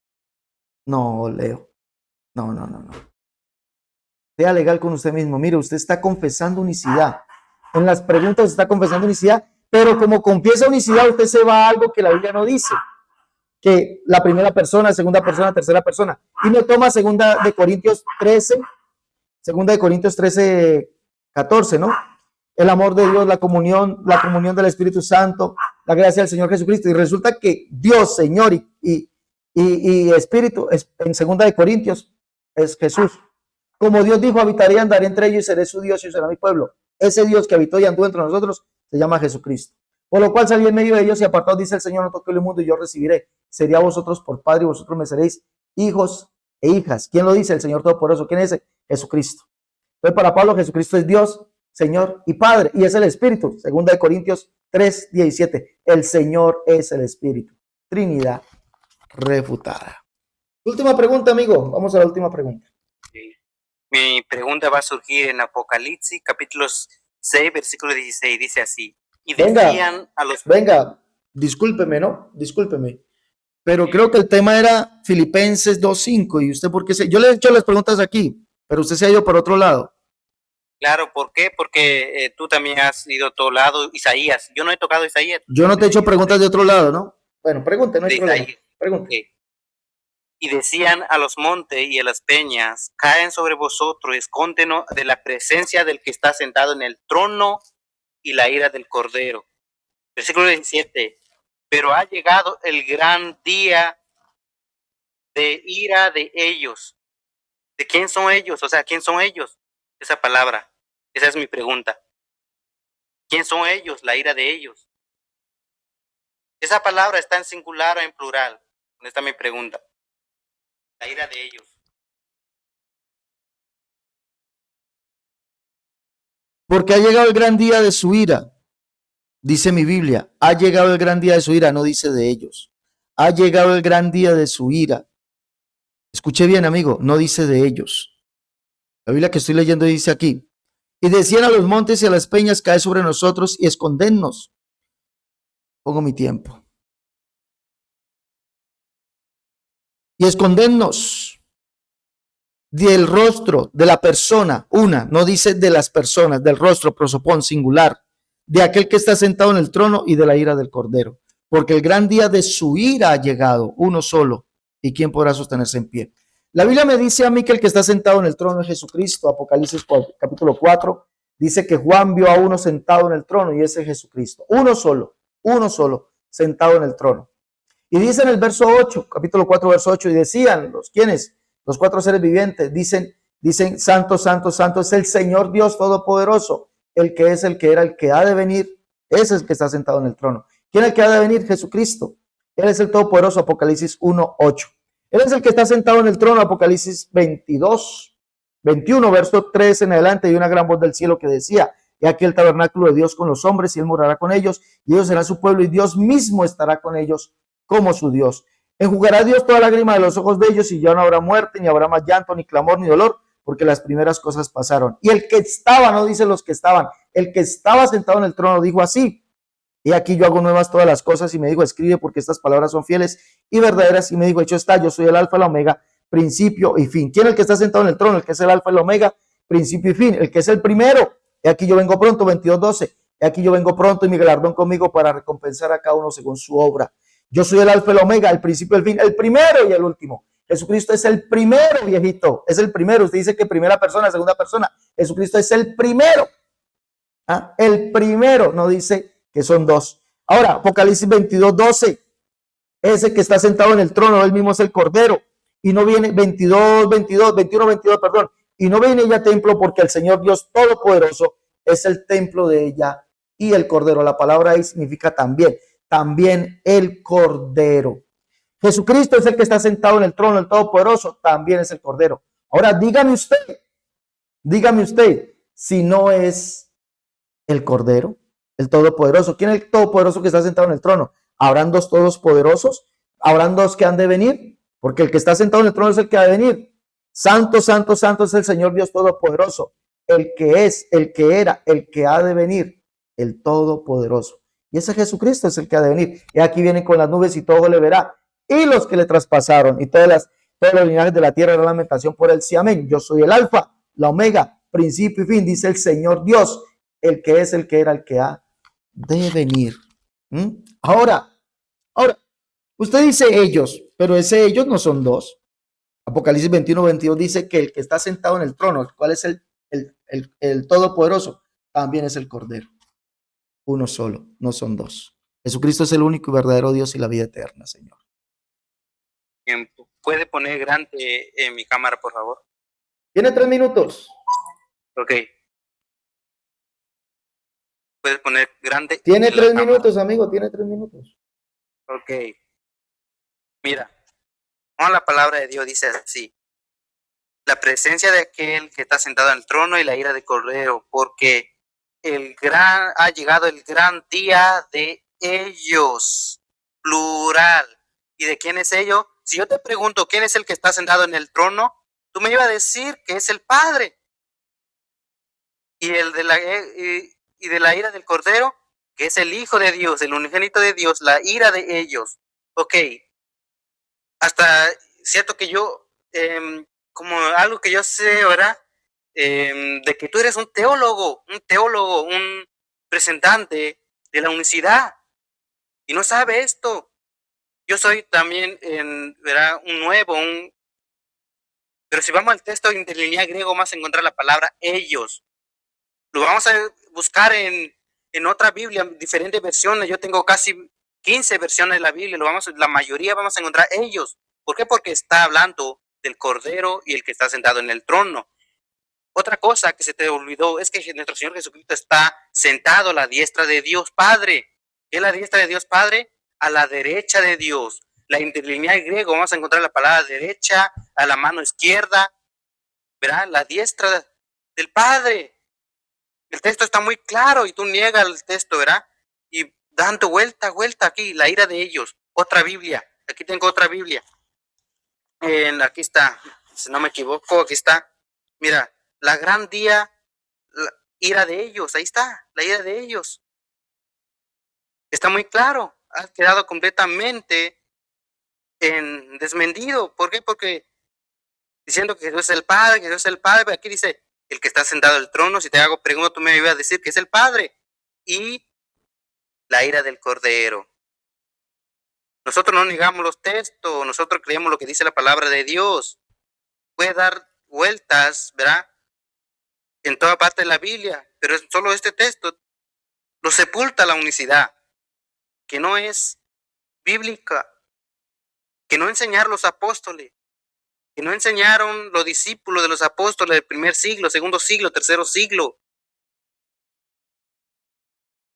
A: No, Leo. No. Sea legal con usted mismo. Mire, usted está confesando unicidad. En las preguntas está confesando unicidad, pero como confiesa unicidad, usted se va a algo que la Biblia no dice. Que la primera persona, segunda persona, tercera persona. Y me toma segunda de Corintios 13, 14, ¿no? El amor de Dios, la comunión del Espíritu Santo, la gracia del Señor Jesucristo. Y resulta que Dios, Señor y Espíritu, en segunda de Corintios, es Jesús. Como Dios dijo, habitaré y andaré entre ellos y seré su Dios y será mi pueblo. Ese Dios que habitó y anduvo entre nosotros se llama Jesucristo. Por lo cual salí en medio de ellos y apartados, dice el Señor, no toqué el mundo y yo recibiré. Sería vosotros por padre y vosotros me seréis hijos e hijas. ¿Quién lo dice? El Señor Todopoderoso. ¿Quién es? Jesucristo. Entonces para Pablo Jesucristo es Dios, Señor y Padre, y es el Espíritu. Segunda de Corintios 3:17. El Señor es el Espíritu. Trinidad refutada. Última pregunta, amigo. Vamos a la última pregunta.
B: Mi pregunta va a surgir en Apocalipsis, capítulo 6, versículo 16. Dice así. Y decían a los...
A: Venga, discúlpeme, ¿no? Discúlpeme. Pero creo que el tema era Filipenses 2:5. ¿Y usted por qué se...? Yo le he hecho las preguntas aquí, pero usted se ha ido por otro lado.
B: Claro, ¿por qué? Porque tú también has ido a otro lado, Isaías. Yo no he tocado Isaías.
A: Yo no te he hecho preguntas de otro lado, ¿no? Bueno, pregunte, no hay problema. Pregunte.
B: Y decían a los montes y a las peñas, caen sobre vosotros, escóndenos de la presencia del que está sentado en el trono y la ira del Cordero. Versículo 17. Pero ha llegado el gran día de ira de ellos. ¿De quién son ellos? O sea, ¿quién son ellos? Esa palabra. Esa es mi pregunta. ¿Quién son ellos? La ira de ellos. Esa palabra está en singular o en plural. Esta es mi pregunta. La ira de ellos.
A: Porque ha llegado el gran día de su ira. Dice mi Biblia, ha llegado el gran día de su ira, no dice de ellos. Ha llegado el gran día de su ira. Escuche bien, amigo, no dice de ellos. La Biblia que estoy leyendo dice aquí, y decían a los montes y a las peñas, cae sobre nosotros y escondennos. Pongo mi tiempo. Y escondennos del rostro de la persona, una, no dice de las personas, del rostro, prosopón, singular, de aquel que está sentado en el trono y de la ira del Cordero. Porque el gran día de su ira ha llegado, uno solo, y quién podrá sostenerse en pie. La Biblia me dice a mí que el que está sentado en el trono es Jesucristo. Apocalipsis capítulo 4 dice que Juan vio a uno sentado en el trono y ese es Jesucristo. Uno solo, sentado en el trono. Y dice en el verso 8, capítulo 4, verso 8, y decían los quienes, los cuatro seres vivientes, dicen, santo, santo, santo es el Señor Dios Todopoderoso, el que es, el que era, el que ha de venir, ese es el que está sentado en el trono. ¿Quién es el que ha de venir? Jesucristo. Él es el Todopoderoso, Apocalipsis 1, 8. Él es el que está sentado en el trono, Apocalipsis 22, 21, verso 3 en adelante, y una gran voz del cielo que decía, y aquí el tabernáculo de Dios con los hombres, y él morará con ellos, y ellos serán su pueblo, y Dios mismo estará con ellos como su Dios. Enjugará Dios toda lágrima de los ojos de ellos, y ya no habrá muerte, ni habrá más llanto, ni clamor, ni dolor, porque las primeras cosas pasaron. Y el que estaba, no dice los que estaban, el que estaba sentado en el trono dijo así, y aquí yo hago nuevas todas las cosas, y me dijo, escribe, porque estas palabras son fieles y verdaderas, y me dijo, hecho está, yo soy el alfa, la omega, principio y fin. ¿Quién es el que está sentado en el trono? El que es el alfa y la omega, principio y fin, el que es el primero. Y aquí yo vengo pronto, 22:12, y aquí yo vengo pronto y mi galardón conmigo para recompensar a cada uno según su obra. Yo soy el alfa y la omega, el principio y el fin, el primero y el último. Jesucristo es el primero, viejito, es el primero. Usted dice que primera persona, segunda persona. Jesucristo es el primero. ¿Ah? El primero, no dice que son dos. Ahora, Apocalipsis 22:12, ese que está sentado en el trono, él mismo es el Cordero. Y no viene 21, 22, perdón. Y no viene ella templo porque el Señor Dios Todopoderoso es el templo de ella y el Cordero. La palabra ahí significa también el Cordero. Jesucristo es el que está sentado en el trono, el Todopoderoso, también es el Cordero. Ahora, dígame usted, si no es el Cordero, el Todopoderoso. ¿Quién es el Todopoderoso que está sentado en el trono? ¿Habrán dos todopoderosos? ¿Habrán dos que han de venir? Porque el que está sentado en el trono es el que ha de venir. Santo, santo, santo es el Señor Dios Todopoderoso, el que es, el que era, el que ha de venir, el Todopoderoso. Y ese Jesucristo es el que ha de venir. Y aquí viene con las nubes y todo le verá. Y los que le traspasaron y todos los linajes de la tierra harán lamentación por él. Sí, amén. Yo soy el alfa, la omega, principio y fin, dice el Señor Dios, el que es, el que era, el que ha de venir. Ahora, usted dice ellos, pero ese ellos no son dos. Apocalipsis 21:22 dice que el que está sentado en el trono, el cual es el Todopoderoso, también es el Cordero. Uno solo, no son dos. Jesucristo es el único y verdadero Dios y la vida eterna, Señor.
B: ¿Puede poner grande en mi cámara, por favor?
A: Tiene 3 minutos.
B: Ok. ¿Puedes poner grande? grande.
A: Tiene
B: y la
A: 3
B: cámara.
A: minutos, amigo, tiene 3 minutos.
B: Ok. Mira, la palabra de Dios dice así: la presencia de aquel que está sentado en el trono y la ira de Cordero, porque ha llegado el gran día de ellos, plural. ¿Y de quién es ello? Si yo te pregunto quién es el que está sentado en el trono, tú me ibas a decir que es el Padre. Y el de y de la ira del Cordero, que es el Hijo de Dios, el unigénito de Dios, la ira de ellos. Ok, hasta cierto que yo, como algo que yo sé, ¿verdad? De que tú eres un teólogo, un presentante de la unicidad, y no sabe esto. Yo soy también, ¿verdad? Un nuevo, pero si vamos al texto interlineal griego, vamos a encontrar la palabra ellos. Lo vamos a buscar en otra Biblia, diferentes versiones. Yo tengo casi 15 versiones de la Biblia. La mayoría vamos a encontrar ellos. ¿Por qué? Porque está hablando del Cordero y el que está sentado en el trono. Otra cosa que se te olvidó es que nuestro Señor Jesucristo está sentado a la diestra de Dios Padre. ¿Qué es la diestra de Dios Padre? A la derecha de Dios. La interlineal griego, vamos a encontrar la palabra derecha, a la mano izquierda, ¿verdad? La diestra del Padre. El texto está muy claro y tú niegas el texto, ¿verdad? Y dando vuelta aquí, la ira de ellos. Otra Biblia. Aquí tengo otra Biblia. Aquí está. Si no me equivoco, aquí está. Mira, la gran día, la ira de ellos. Ahí está, la ira de ellos. Está muy claro. Ha quedado completamente desmendido. ¿Por qué? Porque diciendo que Jesús es el Padre, que Jesús es el Padre, aquí dice el que está sentado en el trono. Si te hago pregunta, tú me ibas a decir que es el Padre. Y la ira del Cordero. Nosotros no negamos los textos, nosotros creemos lo que dice la palabra de Dios. Puede dar vueltas, ¿verdad? En toda parte de la Biblia, pero solo este texto lo sepulta la unicidad, que no es bíblica, que no enseñaron los apóstoles, que no enseñaron los discípulos de los apóstoles del primer siglo, segundo siglo, tercero siglo.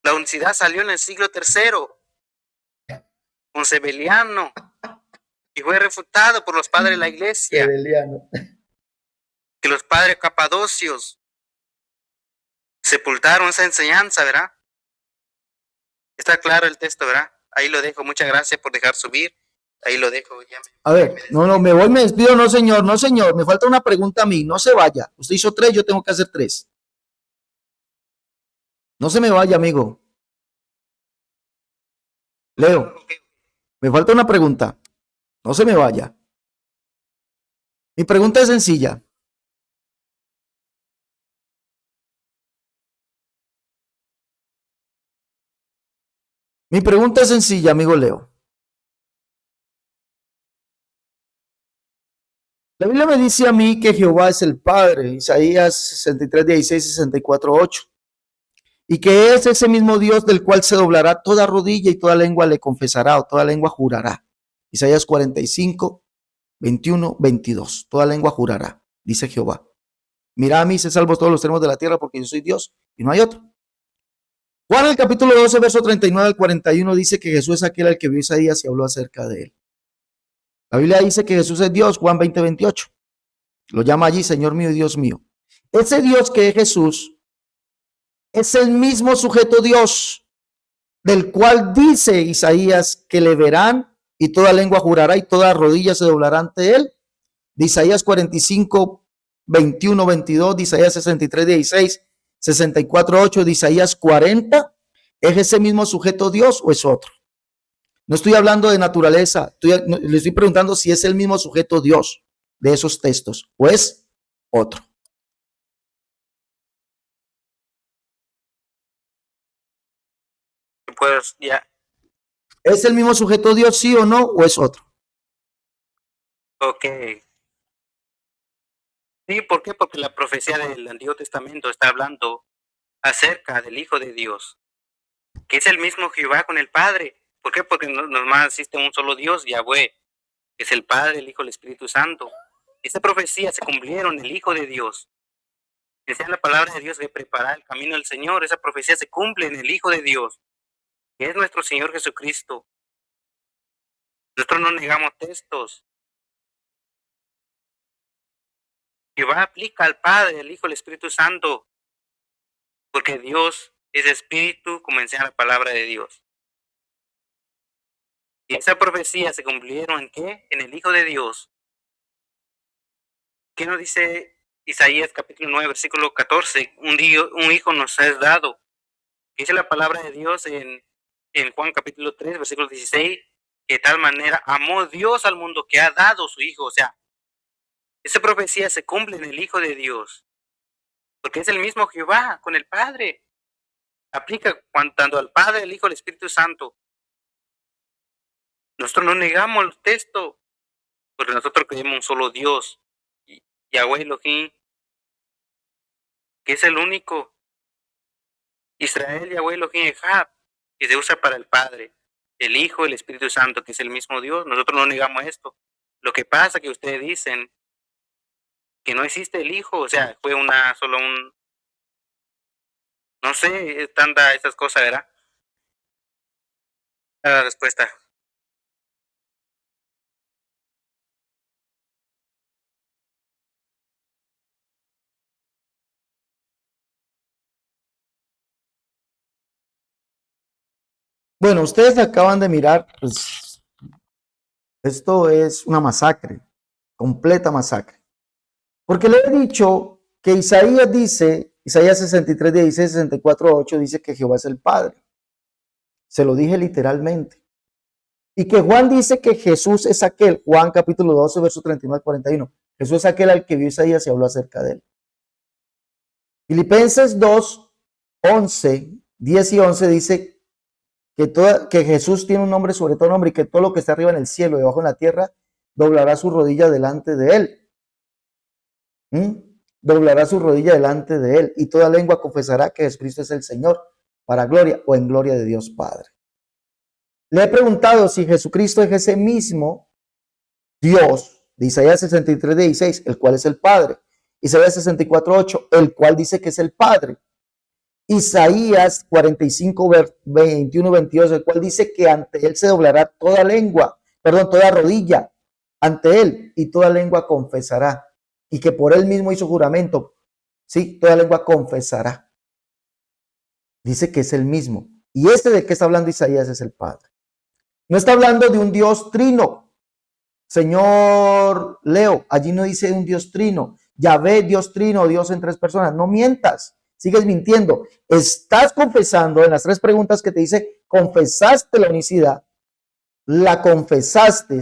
B: La unicidad salió en el siglo tercero, con Seveliano, y fue refutado por los padres de la iglesia,
A: Seveliano.
B: que los padres capadocios sepultaron esa enseñanza, ¿verdad? Está claro el texto, ¿verdad? Ahí lo dejo. Muchas gracias por dejar subir. Ahí lo dejo.
A: A ver, no, me voy, me despido. No, señor, no, señor. Me falta una pregunta a mí. No se vaya. Usted hizo 3, yo tengo que hacer 3. No se me vaya, amigo. Leo, me falta una pregunta. No se me vaya. Mi pregunta es sencilla. Mi pregunta es sencilla, amigo Leo. La Biblia me dice a mí que Jehová es el Padre, Isaías 63, 16, 64, 8. Y que es ese mismo Dios del cual se doblará toda rodilla y toda lengua le confesará o toda lengua jurará. Isaías 45, 21, 22. Toda lengua jurará, dice Jehová. Mira a mí, se salvo todos los termos de la tierra porque yo soy Dios y no hay otro. Juan, el capítulo 12, verso 39 al 41, dice que Jesús es aquel al que vio Isaías y habló acerca de él. La Biblia dice que Jesús es Dios, Juan 20, 28. Lo llama allí Señor mío y Dios mío. Ese Dios que es Jesús es el mismo sujeto Dios del cual dice Isaías que le verán y toda lengua jurará y toda rodilla se doblará ante él. De Isaías 45, 21, 22, de Isaías 63, 16, 64, 8, de Isaías 40. ¿Es ese mismo sujeto Dios o es otro? No estoy hablando de naturaleza, le estoy preguntando si es el mismo sujeto Dios de esos textos o es otro.
B: Pues ya.
A: ¿Es el mismo sujeto Dios, sí o no, o es otro?
B: Ok. Sí, ¿por qué? Porque la profecía del Antiguo Testamento está hablando acerca del Hijo de Dios, que es el mismo Jehová con el Padre. ¿Por qué? Porque nomás existe un solo Dios, Yahweh, que es el Padre, el Hijo, el Espíritu Santo. Esta profecía se cumplieron en el Hijo de Dios. Enseña la palabra de Dios que prepara el camino del Señor. Esa profecía se cumple en el Hijo de Dios, que es nuestro Señor Jesucristo. Nosotros no negamos textos. Jehová aplica al Padre, al Hijo, al Espíritu Santo, porque Dios es espíritu, como enseña la palabra de Dios. Y esa profecía se cumplieron ¿en qué? En el Hijo de Dios. ¿Qué nos dice Isaías capítulo 9, versículo 14? Un hijo nos es dado. Dice la palabra de Dios en Juan capítulo 3, versículo 16, que de tal manera amó Dios al mundo que ha dado su Hijo. O sea, esa profecía se cumple en el Hijo de Dios, porque es el mismo Jehová con el Padre. Aplica tanto al Padre, al Hijo, al Espíritu Santo. Nosotros no negamos el texto, porque nosotros creemos un solo Dios, Yahweh Elohim, que es el único. Israel, Yahweh Elohim Echad, que se usa para el Padre, el Hijo, el Espíritu Santo, que es el mismo Dios. Nosotros no negamos esto. Lo que pasa es que ustedes dicen que no existe el Hijo, o sea, fue no sé, tanta esas cosas, ¿verdad? La respuesta.
A: Bueno, ustedes acaban de mirar, pues esto es una masacre, completa masacre. Porque le he dicho que Isaías dice, Isaías 63, 16, 64, 8, dice que Jehová es el Padre. Se lo dije literalmente. Y que Juan dice que Jesús es aquel, Juan capítulo 12, verso 39 al 41. Jesús es aquel al que vio Isaías y habló acerca de él. Filipenses 2, 11, 10 y 11 dice que Jesús tiene un nombre sobre todo nombre y que todo lo que está arriba en el cielo y debajo en la tierra doblará su rodilla delante de él. Doblará su rodilla delante de él y toda lengua confesará que Jesucristo es el Señor para gloria o en gloria de Dios Padre. Le he preguntado si Jesucristo es ese mismo Dios de Isaías 63, 16, el cual es el Padre. Isaías 64, 8, el cual dice que es el Padre. Isaías 45, 21, 22, el cual dice que ante él se doblará toda lengua, toda rodilla ante él y toda lengua confesará. Y que por él mismo hizo juramento. Sí, toda lengua confesará. Dice que es el mismo. Y este de que está hablando Isaías es el Padre. No está hablando de un Dios trino. Señor Leo, allí no dice un Dios trino. Yahvé, Dios trino, Dios en tres personas. No mientas. Sigues mintiendo. Estás confesando en las tres preguntas que te dice, confesaste la unicidad. La confesaste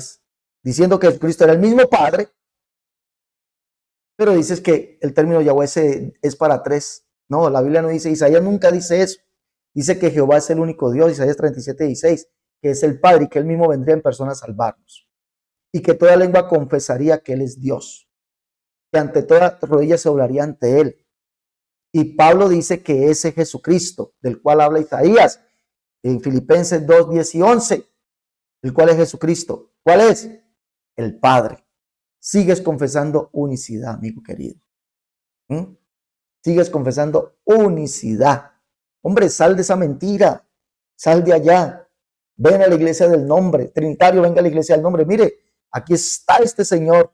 A: diciendo que Jesucristo era el mismo Padre. Pero dices que el término Yahweh es para tres. No, la Biblia no dice, Isaías nunca dice eso. Dice que Jehová es el único Dios, Isaías 37, 16, que es el Padre y que él mismo vendría en persona a salvarnos. Y que toda lengua confesaría que él es Dios. Que ante toda rodilla se doblaría ante él. Y Pablo dice que ese Jesucristo, del cual habla Isaías, en Filipenses 2, 10 y 11, el cual es Jesucristo. ¿Cuál es? El Padre. Sigues confesando unicidad, amigo querido. Sigues confesando unicidad. Hombre, sal de esa mentira. Sal de allá. Ven a la iglesia del nombre. Trinitario, venga a la iglesia del nombre. Mire, aquí está este señor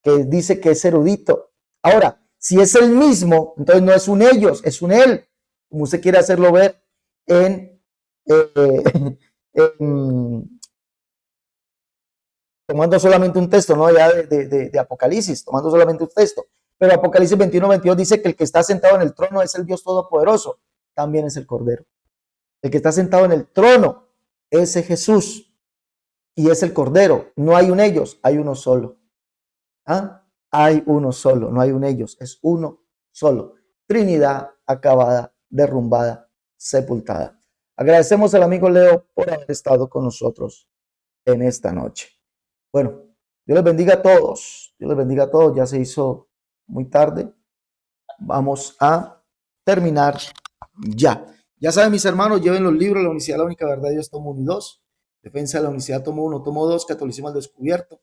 A: que dice que es erudito. Ahora, si es el mismo, entonces no es un ellos, es un él. Como usted quiere hacerlo ver en tomando solamente un texto, no ya de Apocalipsis, tomando solamente un texto. Pero Apocalipsis 21, 22 dice que el que está sentado en el trono es el Dios Todopoderoso, también es el Cordero. El que está sentado en el trono es Jesús y es el Cordero. No hay un ellos, hay uno solo. Hay uno solo, no hay un ellos, es uno solo. Trinidad acabada, derrumbada, sepultada. Agradecemos al amigo Leo por haber estado con nosotros en esta noche. Bueno, Dios les bendiga a todos. Dios les bendiga a todos. Ya se hizo muy tarde. Vamos a terminar ya. Ya saben, mis hermanos, lleven los libros, La Unicidad, la única verdad de Dios, tomo 1 y 2. Defensa de la Unicidad, tomo 1, tomo 2. Catolicismo al descubierto.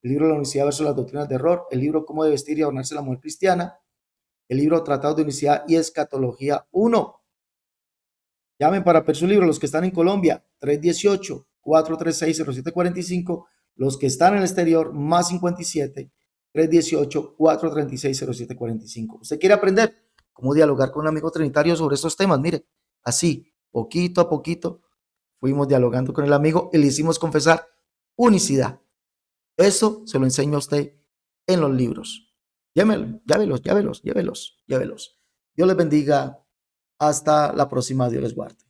A: El libro La Unicidad versus las doctrinas de error. El libro Cómo debe vestir y adornarse la mujer cristiana. el libro Tratado de Unicidad y Escatología 1. Llamen para pedir su libro los que están en Colombia, 318-436-0745. Los que están en el exterior, más 57-318-436-0745. ¿Usted quiere aprender cómo dialogar con un amigo trinitario sobre estos temas? Mire, así, poquito a poquito, fuimos dialogando con el amigo y le hicimos confesar unicidad. Eso se lo enseño a usted en los libros. Llévelos. Dios les bendiga. Hasta la próxima. Dios les guarde.